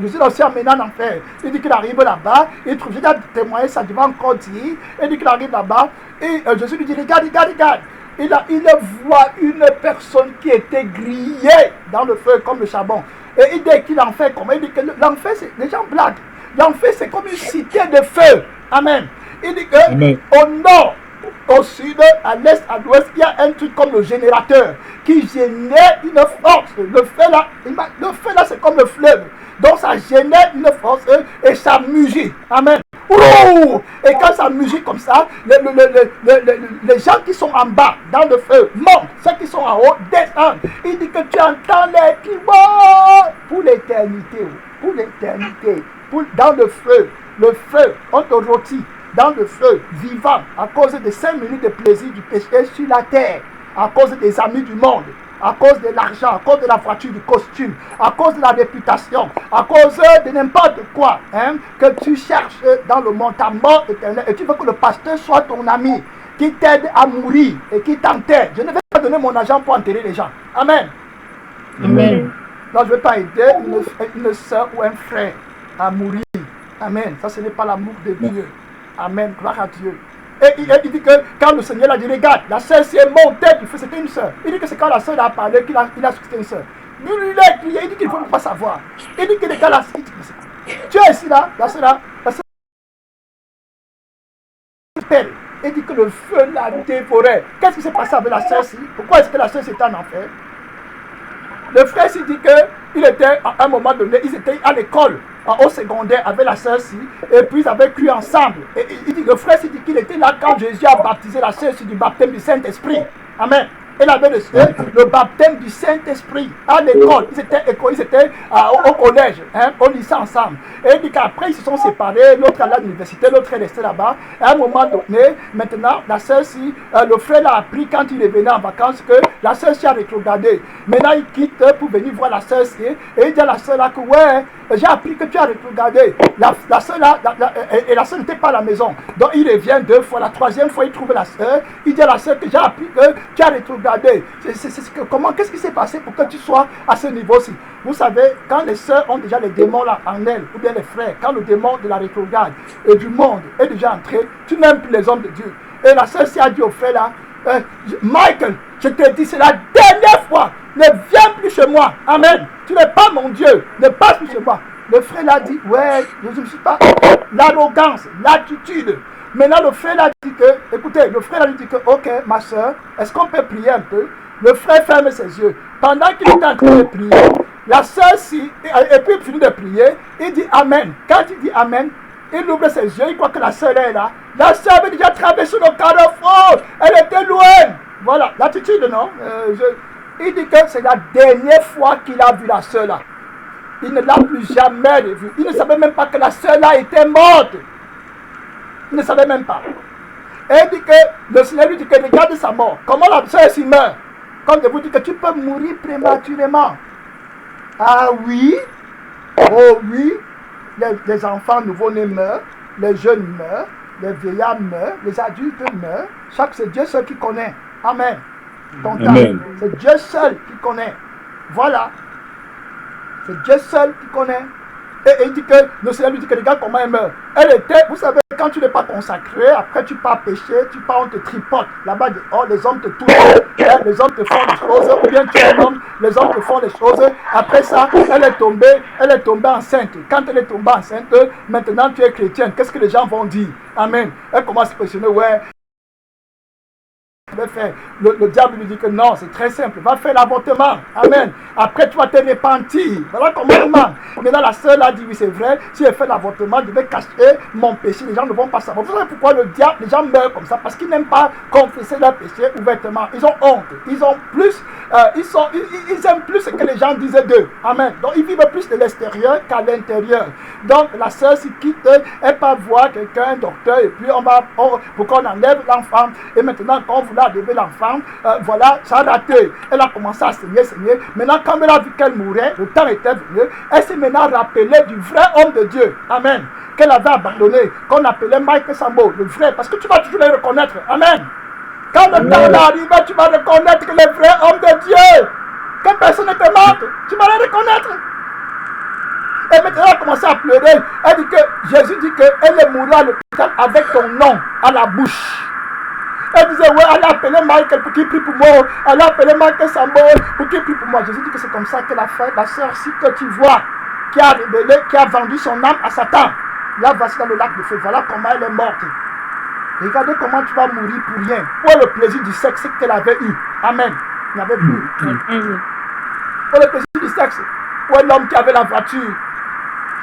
Jésus l'a aussi amené en enfer. Il dit qu'il arrive là-bas, il trouve, j'ai déjà témoigné, ça devait encore dire. Il dit qu'il arrive là-bas, et Jésus lui dit, regarde. Il voit une personne qui était grillée dans le feu comme le charbon. Et il dit qu'il en fait comment? Il dit que l'enfer, c'est les gens blaguent. L'enfer, c'est comme une cité de feu. Amen. Il dit que au nord, au sud, à l'est, à l'ouest, il y a un truc comme le générateur qui génère une force. Le feu là, c'est comme le fleuve. Donc ça génère une force et ça mugit. Amen. Ouh! Et quand ça mugit comme ça, les gens qui sont en bas, dans le feu, montent. Ceux qui sont en haut, descendent. Il dit que tu entends les cris pour l'éternité. Pour l'éternité. Dans le feu, on te rôtit dans le feu, vivant, à cause de 5 minutes de plaisir du péché sur la terre, à cause des amis du monde, à cause de l'argent, à cause de la voiture, du costume, à cause de la réputation, à cause de n'importe quoi, que tu cherches dans le monde, ta mort éternelle, et tu veux que le pasteur soit ton ami, qui t'aide à mourir et qui t'enterre. Je ne vais pas donner mon argent pour enterrer les gens. Amen. Amen. Non, je ne vais pas aider une soeur ou un frère à mourir. Amen. Ça, ce n'est pas l'amour de Dieu. Amen. Gloire à Dieu. Et il dit que quand le Seigneur a dit, regarde, la sœur est montée du feu, c'était une sœur. Il dit que c'est quand la sœur a parlé qu'il a suscité une sœur. Il dit qu'il ne faut pas savoir. Il dit que les gars là, tu es ici là, la sœur là, il dit que le feu l'a dévoré. Qu'est-ce qui s'est passé avec la sœur-ci? Pourquoi est-ce que la sœur était en enfer? Le frère s'est dit qu'il était, à un moment donné, ils étaient à l'école, au secondaire, avec la sœur-ci, et puis ils avaient cru ensemble. Et il dit, le frère s'est dit qu'il était là quand Jésus a baptisé la sœur-ci du baptême du Saint-Esprit. Amen. Elle avait le baptême du Saint-Esprit à l'école. Ils étaient au collège, au lycée ensemble. Et il dit qu'après, ils se sont séparés. L'autre allait à l'université, l'autre est resté là-bas. Et à un moment donné, maintenant, la sœur-ci, le frère l'a appris quand il est venu en vacances que la sœur-ci a rétrogradé. Maintenant, il quitte pour venir voir la sœur-ci. Et il dit à la sœur là que, ouais, j'ai appris que tu as rétrogradé. La sœur là, et la sœur n'était pas à la maison. Donc, il revient 2 fois. La 3e fois, il trouve la sœur. Il dit à la sœur que j'ai appris que tu as rétrogradé. Qu'est-ce qui s'est passé pour que tu sois à ce niveau-ci? Vous savez, quand les sœurs ont déjà les démons là en elles, ou bien les frères, quand le démon de la rétrograde et du monde est déjà entré, tu n'aimes plus les hommes de Dieu. Et la sœur s'y a dit au frère là, Michael, je te dis, c'est la dernière fois, ne viens plus chez moi. Amen. Tu n'es pas mon Dieu, ne passe plus chez moi. Le frère l'a dit, ouais, je ne suis pas. L'arrogance, l'attitude. Maintenant, le frère a dit que, écoutez, le frère a dit que, ok, ma soeur, est-ce qu'on peut prier un peu? Le frère ferme ses yeux. Pendant qu'il est en train de prier, la soeur, et puis il finit de prier, il dit Amen. Quand il dit Amen, il ouvre ses yeux, il croit que la soeur est là. La soeur avait déjà traversé le carrefour, elle était loin. Voilà, l'attitude, non? Il dit que c'est la dernière fois qu'il a vu la soeur là. Il ne l'a plus jamais revue. Il ne savait même pas que la soeur là était morte. Il ne savait même pas. Et il dit que le Seigneur lui dit que regarde sa mort. Comment la soeur s'y meurt? Comme je vous dis que tu peux mourir prématurément. Ah oui? Oh oui? Les enfants nouveau-nés meurent, les jeunes meurent, les vieillards meurent, les adultes meurent. C'est Dieu seul qui connaît. Amen. C'est Dieu seul qui connaît. Voilà. C'est Dieu seul qui connaît. Et il dit que le Seigneur lui dit que regarde comment elle meurt. Elle était, vous savez, quand tu n'es pas consacré, après tu pars pécher, tu pars, on te tripote. Là-bas, oh, les hommes te touchent, les hommes te font des choses, ou bien tu es un homme, les hommes te font des choses. Après ça, elle est tombée enceinte. Quand elle est tombée enceinte, maintenant tu es chrétienne. Qu'est-ce que les gens vont dire? Amen. Elle commence à se questionner, ouais. Faire. Le diable lui dit que non, c'est très simple, va faire l'avortement. Amen. Après tu vas te repentir. Voilà comment il ment. Maintenant la sœur a dit oui, c'est vrai, si elle fait l'avortement, je vais cacher mon péché, les gens ne vont pas savoir. Vous savez pourquoi le diable, les gens meurent comme ça? Parce qu'ils n'aiment pas confesser leur péché ouvertement. Ils ont honte. Ils ont plus, ils aiment plus ce que les gens disaient d'eux. Amen. Donc ils vivent plus de l'extérieur qu'à l'intérieur. Donc la sœur s'y quitte, elle part voir quelqu'un, un docteur, et puis pour qu'on enlève l'enfant. Et maintenant quand on voulait voilà, elle devait l'enfant, voilà, ça a raté. Elle a commencé à saigner. Maintenant, quand elle a vu qu'elle mourait, le temps était venu, elle s'est maintenant rappelée du vrai homme de Dieu. Amen. Qu'elle avait abandonné, qu'on appelait Mike Sambo, le vrai, parce que tu vas toujours les reconnaître. Amen. Quand le temps va arriver, tu vas reconnaître que le vrai homme de Dieu, que personne ne te manque, tu vas le reconnaître. Et maintenant, elle a commencé à pleurer. Elle dit que Jésus dit qu'elle est mourue à l'hôpital avec ton nom à la bouche. Elle disait, ouais, elle a appelé Michael pour qu'il prie pour moi. Elle a appelé Michael Sambo pour qu'il prie pour moi. Jésus dit que c'est comme ça qu'elle a fait. La sœur, si que tu vois, qui a rebellé, qui a vendu son âme à Satan, là, voici dans le lac de feu. Voilà comment elle est morte. Regardez comment tu vas mourir pour rien. Où est le plaisir du sexe qu'elle avait eu? Amen. Il n'y avait plus. Où est le plaisir du sexe? Où est l'homme qui avait la voiture?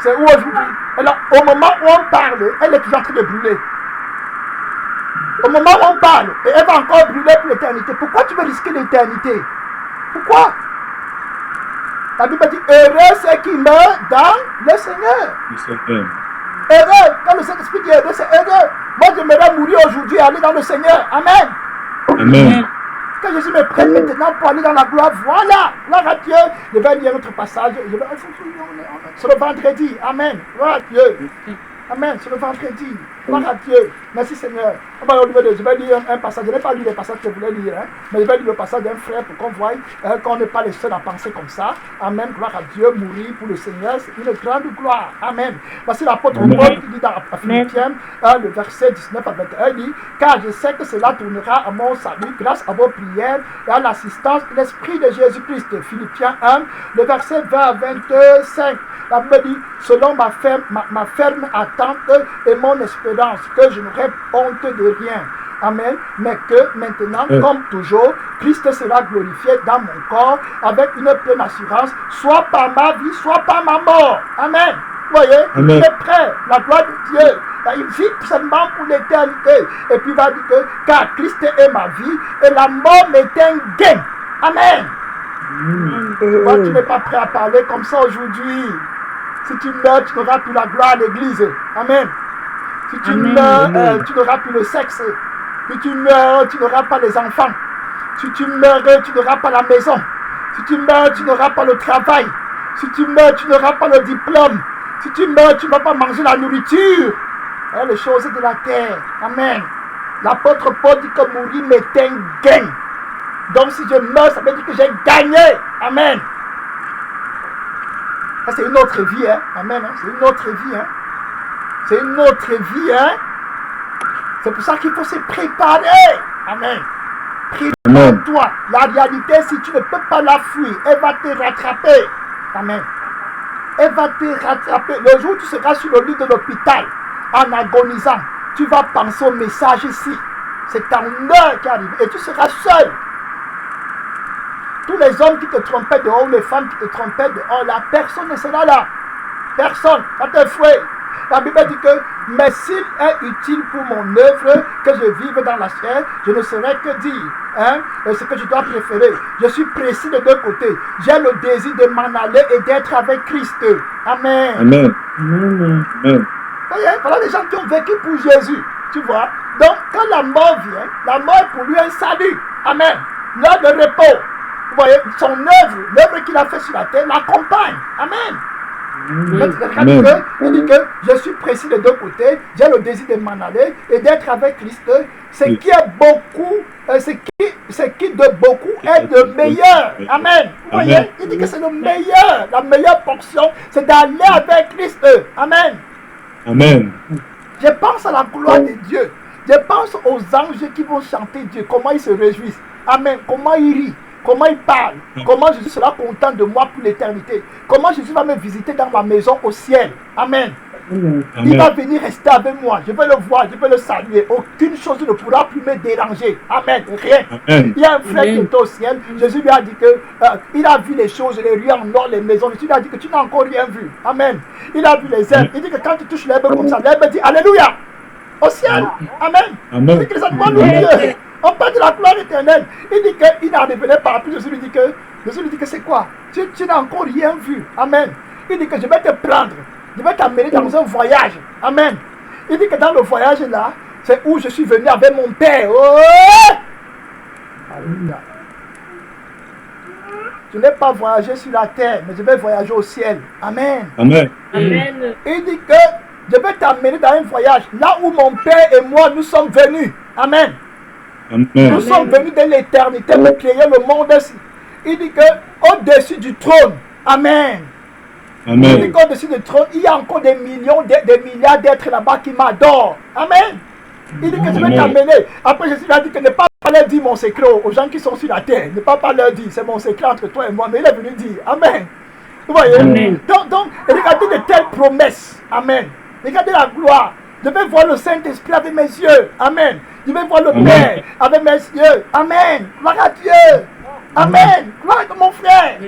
C'est où aujourd'hui? Au moment où on parle, elle est toujours en train de brûler. Au moment où on parle, et elle va encore brûler pour l'éternité. Pourquoi tu veux risquer l'éternité? Pourquoi? La Bible dit, heureux ceux qui meurent dans le Seigneur. Heureux, quand le Saint-Esprit dit heureux, c'est heureux. Moi, j'aimerais mourir aujourd'hui et aller dans le Seigneur. Amen. Amen. Que Jésus me prenne maintenant pour aller dans la gloire. Voilà. Gloire à Dieu. Je vais lire notre passage. C'est le vendredi. Amen. Gloire à Dieu. Amen. C'est le vendredi. Gloire à Dieu. Merci Seigneur. Je vais lire un passage. Je n'ai pas lu les passages que je voulais lire, mais je vais lire le passage d'un frère pour qu'on voie qu'on n'est pas les seuls à penser comme ça. Amen. Gloire à Dieu. Mourir pour le Seigneur, c'est une grande gloire. Amen. Voici l'apôtre Paul qui dit dans Philippiens, le verset 19 à 21, il dit, car je sais que cela tournera à mon salut grâce à vos prières et à l'assistance de l'Esprit de Jésus-Christ. Philippiens 1, le verset 20 à 25. La Bible dit, selon ma ferme attente et mon espérance, que je n'aurai honte de rien. Amen. Mais que maintenant, comme toujours, Christ sera glorifié dans mon corps avec une pleine assurance, soit par ma vie, soit par ma mort. Amen. Vous voyez, il est prêt, la gloire de Dieu. Il vit seulement pour l'éternité. Et puis il va dire que, car Christ est ma vie et la mort m'est un gain. Amen. Toi, tu n'es pas prêt à parler comme ça aujourd'hui. Si tu meurs, tu n'auras plus la gloire à l'église. Amen. Si tu meurs, tu n'auras plus le sexe. Si tu meurs, tu n'auras pas les enfants. Si tu meurs, tu n'auras pas la maison. Si tu meurs, tu n'auras pas le travail. Si tu meurs, tu n'auras pas le diplôme. Si tu meurs, tu ne vas pas manger la nourriture. Les choses de la terre. Amen. L'apôtre Paul dit que mourir m'est un gain. Donc si je meurs, ça veut dire que j'ai gagné. Amen. Ça, c'est une autre vie, hein. Amen. Hein? C'est une autre vie, hein. C'est une autre vie, hein. C'est pour ça qu'il faut se préparer. Amen. Prépare-toi. La réalité, si tu ne peux pas la fuir, elle va te rattraper. Amen. Elle va te rattraper. Le jour où tu seras sur le lit de l'hôpital, en agonisant, tu vas penser au message ici. C'est ton heure qui arrive. Et tu seras seul. Tous les hommes qui te trompaient dehors, les femmes qui te trompaient dehors, la personne ne sera là. Personne. Ça te fouet. La Bible dit que, mais s'il est utile pour mon œuvre, que je vive dans la chair, je ne saurais que dire. Hein, ce que je dois préférer. Je suis précis de deux côtés. J'ai le désir de m'en aller et d'être avec Christ. Amen. Amen. Amen. Voyez, voilà les gens qui ont vécu pour Jésus. Tu vois. Donc, quand la mort vient, la mort est pour lui un salut. Amen. L'heure de repos. Vous voyez, son œuvre, l'œuvre qu'il a fait sur la terre, l'accompagne. Amen. Il dit que je suis précis de deux côtés, j'ai le désir de m'en aller et d'être avec Christ. Ce qui est beaucoup, ce qui de beaucoup est le meilleur. Amen. Vous voyez, il dit que c'est le meilleur, la meilleure portion, c'est d'aller avec Christ. Amen. Amen. Je pense à la gloire de Dieu. Je pense aux anges qui vont chanter Dieu, comment ils se réjouissent. Amen. Comment ils rient. Comment il parle, comment Jésus sera content de moi pour l'éternité, comment Jésus va me visiter dans ma maison au ciel. Amen. Il va venir rester avec moi, je vais le voir, je vais le saluer, aucune chose ne pourra plus me déranger. Amen, rien. Il y a un frère qui est au ciel, Jésus lui a dit que il a vu les choses, les rues en or, les maisons. Jésus lui a dit que tu n'as encore rien vu. Amen. Il a vu les herbes, il dit que quand tu touches l'herbe comme ça, l'herbe dit Alléluia au ciel. Amen. Il dit que les animaux louent Dieu. On parle de la gloire éternelle. Il dit qu'il n'a révélé par plus. Jésus lui dit que c'est quoi? Tu n'as encore rien vu. Amen. Il dit que je vais te prendre. Je vais t'amener dans un voyage. Amen. Il dit que dans le voyage là, c'est où je suis venu avec mon Père. Oh! Alléluia. Je n'ai pas voyagé sur la terre, mais je vais voyager au ciel. Amen. Amen. Amen. Il dit que je vais t'amener dans un voyage, là où mon Père et moi, nous sommes venus. Amen. Amen. Nous sommes venus de l'éternité pour créer le monde ici. Il dit que au-dessus du trône, Amen. Il dit Amen. qu'au-dessus du trône, il y a encore des millions, des milliards d'êtres là-bas qui m'adorent. Amen. Il dit que je vais Amen. t'amener. Après, Jésus a dit que ne pas leur dire mon secret aux gens qui sont sur la terre. Ne pas leur dire, c'est mon secret entre toi et moi. Mais il est venu dire, Amen. Vous voyez? Amen. Donc, regardez de telles promesses. Amen. Regardez la gloire. Je vais voir le Saint-Esprit avec mes yeux. Amen. Je vais voir le Amen. Père avec mes yeux. Amen. Gloire à Dieu. Amen. Gloire à mon frère.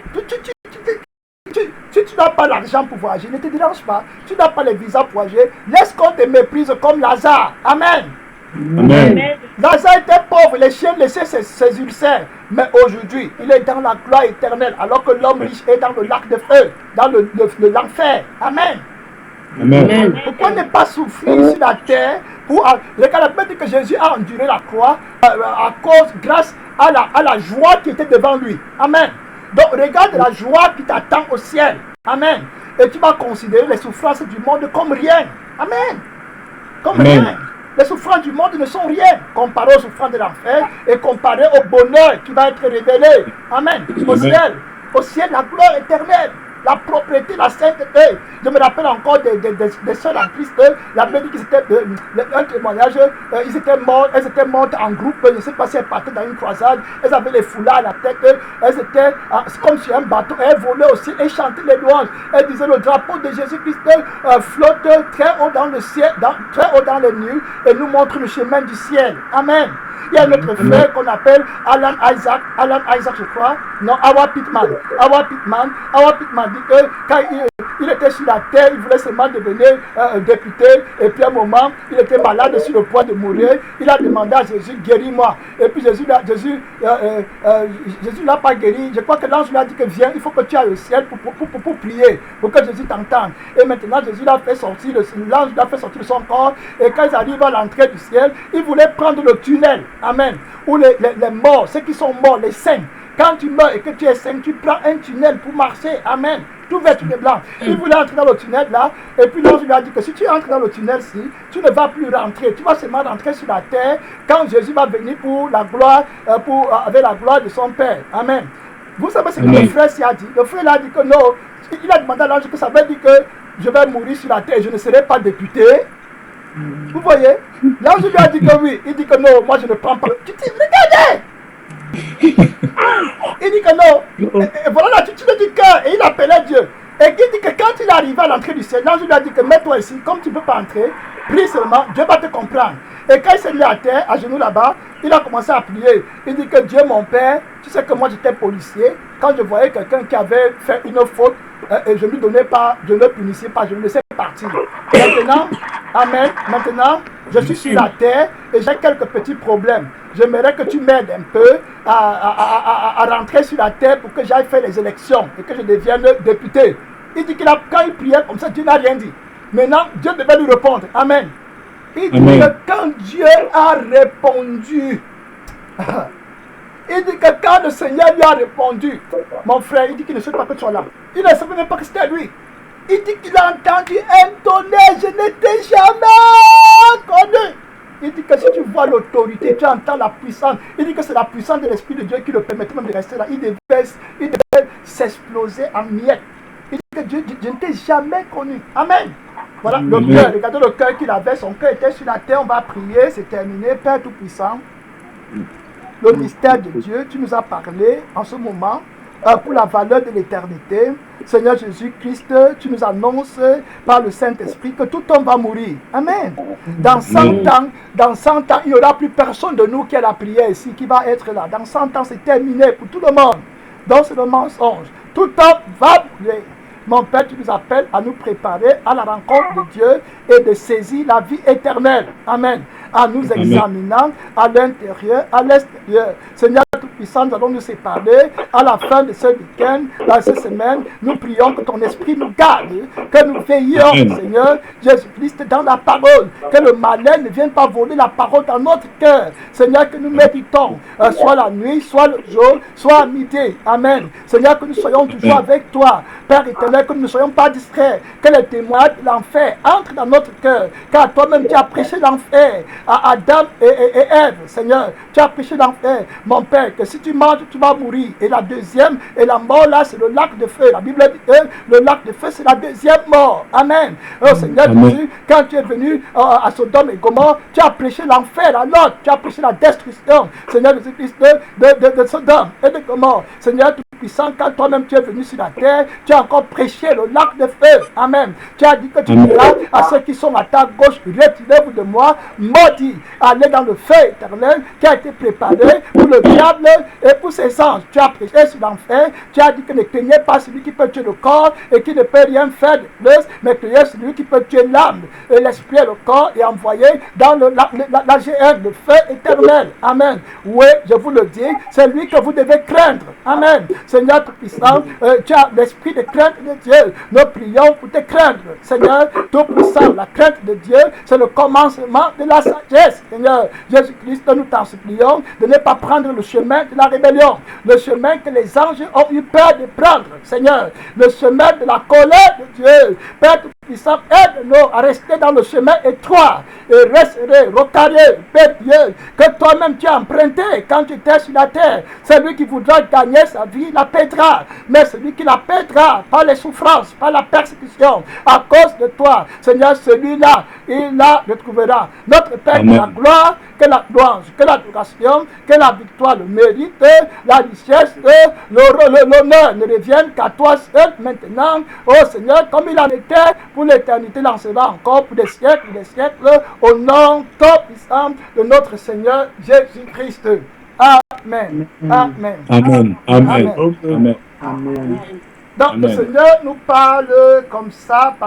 Si tu n'as pas l'argent pour voyager, ne te dérange pas. Tu n'as pas les visas pour voyager. Laisse qu'on te méprise comme Lazare. Amen. Amen. Amen. Lazare était pauvre, les chiens laissaient ses ulcères. Mais aujourd'hui, il est dans la gloire éternelle, alors que l'homme riche est dans le lac de feu, dans l'enfer. Amen. Amen. Amen. Pourquoi ne pas souffrir sur la terre pour... Le Bible dit que Jésus a enduré la croix grâce à la joie qui était devant lui. Amen. Donc regarde la joie qui t'attend au ciel. Amen. Et tu vas considérer les souffrances du monde comme rien. Amen. Comme Amen. rien. Les souffrances du monde ne sont rien comparées aux souffrances de l'enfer et comparées au bonheur qui va être révélé. Amen. Au ciel. Au ciel, la gloire éternelle. La propriété, la sainteté. Je me rappelle encore des sœurs en Christ. La Bible dit qu'ils étaient un témoignage. Elles étaient mortes en groupe. Je ne sais pas si elles partaient dans une croisade. Elles avaient les foulards à la tête. Elles étaient comme sur un bateau. Elles volaient aussi et chantaient les louanges. Elles disaient le drapeau de Jésus-Christ flotte très haut dans le ciel, très haut dans les nues et nous montre le chemin du ciel. Amen. Il y a notre frère qu'on appelle Alan Isaac, je crois. Non, Awa Pittman dit que quand il était sur la terre, il voulait seulement devenir député. Et puis à un moment, il était malade sur le point de mourir. Il a demandé à Jésus, guéris-moi. Et puis Jésus l'a pas guéri. Je crois que l'ange lui a dit que viens, il faut que tu ailles au ciel pour prier, pour que Jésus t'entende. Et maintenant, Jésus l'a fait sortir, l'ange l'a fait sortir de son corps. Et quand ils arrivent à l'entrée du ciel, il voulait prendre le tunnel. Amen. Où les morts, ceux qui sont morts, les saints. Quand tu meurs et que tu es saint, tu prends un tunnel pour marcher. Amen. Tout vêtu de blanc. Il voulait entrer dans le tunnel là. Et puis l'ange lui a dit que si tu entres dans le tunnel-ci, tu ne vas plus rentrer. Tu vas seulement rentrer sur la terre quand Jésus va venir pour la gloire, avec la gloire de son Père. Amen. Vous savez ce que le frère s'y a dit. Le frère a dit que non. Il a demandé à l'ange que ça veut dire que je vais mourir sur la terre et je ne serai pas député. Vous voyez? L'ange lui a dit que oui. Il dit que non, moi je ne prends pas. Tu dis, regardez! Il dit que non. Et voilà l'attitude du cœur. Et il appelait Dieu. Et il dit que quand il est arrivé à l'entrée du ciel, l'ange lui a dit que mets-toi ici, comme tu ne peux pas entrer, prie seulement, Dieu va te comprendre. Et quand il s'est mis à terre, à genoux là-bas, il a commencé à prier. Il dit que Dieu, mon Père, tu sais que moi j'étais policier. Quand je voyais quelqu'un qui avait fait une faute, et je ne lui donnais pas, je ne le punissais pas, je le laissais partir. Maintenant, amen, maintenant, je suis sur la terre et j'ai quelques petits problèmes. J'aimerais que tu m'aides un peu à rentrer sur la terre pour que j'aille faire les élections et que je devienne député. Il dit quand il priait comme ça, Dieu n'a rien dit. Maintenant, Dieu devait lui répondre. Amen. Il dit que quand Dieu a répondu, il dit que quand le Seigneur lui a répondu, mon frère, il dit qu'il ne sait pas que tu sois là. Il ne savait même pas que c'était lui. Il dit qu'il a entendu un tonnerre, je n'étais jamais connu. Il dit que si tu vois l'autorité, tu entends la puissance. Il dit que c'est la puissance de l'Esprit de Dieu qui le permettait même de rester là. Il devait s'exploser en miettes. Il dit que Dieu, je ne t'ai jamais connu. Amen. Voilà le cœur. Regardez le cœur qu'il avait. Son cœur était sur la terre. On va prier. C'est terminé. Père Tout-Puissant, le mystère de Dieu, tu nous as parlé en ce moment pour la valeur de l'éternité. Seigneur Jésus-Christ, tu nous annonces par le Saint-Esprit que tout homme va mourir. Amen. Dans 100 ans, il n'y aura plus personne de nous qui a la prière ici, qui va être là. Dans 100 ans, c'est terminé pour tout le monde. Donc c'est le mensonge. Tout homme va mourir. Mon Père, tu nous appelles à nous préparer à la rencontre de Dieu et de saisir la vie éternelle. Amen. en nous examinant à l'intérieur, à l'extérieur. Seigneur Tout-Puissant, nous allons nous séparer à la fin de ce week-end, dans cette semaine. Nous prions que ton esprit nous garde, que nous veillions, Seigneur Jésus-Christ, dans la parole, que le malin ne vienne pas voler la parole dans notre cœur. Seigneur, que nous méditons, soit la nuit, soit le jour, soit à midi. Amen. Seigneur, que nous soyons toujours avec toi. Père éternel, que nous ne soyons pas distraits, que les témoignages de l'enfer entrent dans notre cœur, car toi-même tu as prêché l'enfer à Adam et Ève. Seigneur, tu as prêché l'enfer, mon Père, que si tu manges, tu vas mourir. Et la deuxième, et la mort là, c'est le lac de feu. La Bible dit, le lac de feu, c'est la deuxième mort. Amen. Oh Seigneur Jésus, quand tu es venu à Sodome et Gomorrhe, tu as prêché l'enfer à l'autre, tu as prêché la destruction, Seigneur Jésus-Christ, de Sodome et de Gomorrhe. Seigneur Tout-Puissant, quand toi-même tu es venu sur la terre, tu as encore prêché le lac de feu. Amen. Tu as dit que tu diras à ceux qui sont à ta gauche, retirez-vous de moi, maudit, allez dans le feu éternel qui a été préparé pour le diable et pour ses anges. Tu as prêché sur l'enfer, tu as dit que ne craignez pas celui qui peut tuer le corps et qui ne peut rien faire de plus, mais craignez celui qui peut tuer l'âme et l'esprit et le corps et envoyer dans la GR de feu éternel. Amen. Oui, je vous le dis, c'est lui que vous devez craindre. Amen. Seigneur Tout-Puissant, tu as l'esprit de crainte de Dieu. Nous prions pour te craindre. Seigneur Tout-Puissant, la crainte de Dieu, c'est le commencement de la sagesse. Seigneur Jésus-Christ, nous t'en supplions de ne pas prendre le chemin de la rébellion, le chemin que les anges ont eu peur de prendre. Seigneur, le chemin de la colère de Dieu. Père Tout-Puissant, aide-nous à rester dans le chemin étroit et resserré, rocaillé, Père Dieu, que toi-même tu as emprunté quand tu étais sur la terre. Celui qui voudra gagner sa vie la pètera, mais celui qui la pètera par les souffrances, par la persécution, à cause de toi, Seigneur, celui-là, il la retrouvera. Notre Père, que la gloire, que la louange, que l'adoration, que la victoire, le mérite, la richesse, l'honneur ne reviennent qu'à toi seul maintenant. Oh Seigneur, comme il en était pour l'éternité, il en sera encore pour des siècles, au nom tout-puissant de notre Seigneur Jésus-Christ. Amen. Amen. Amen. Amen. Amen. Amen. Donc le Seigneur nous parle comme ça.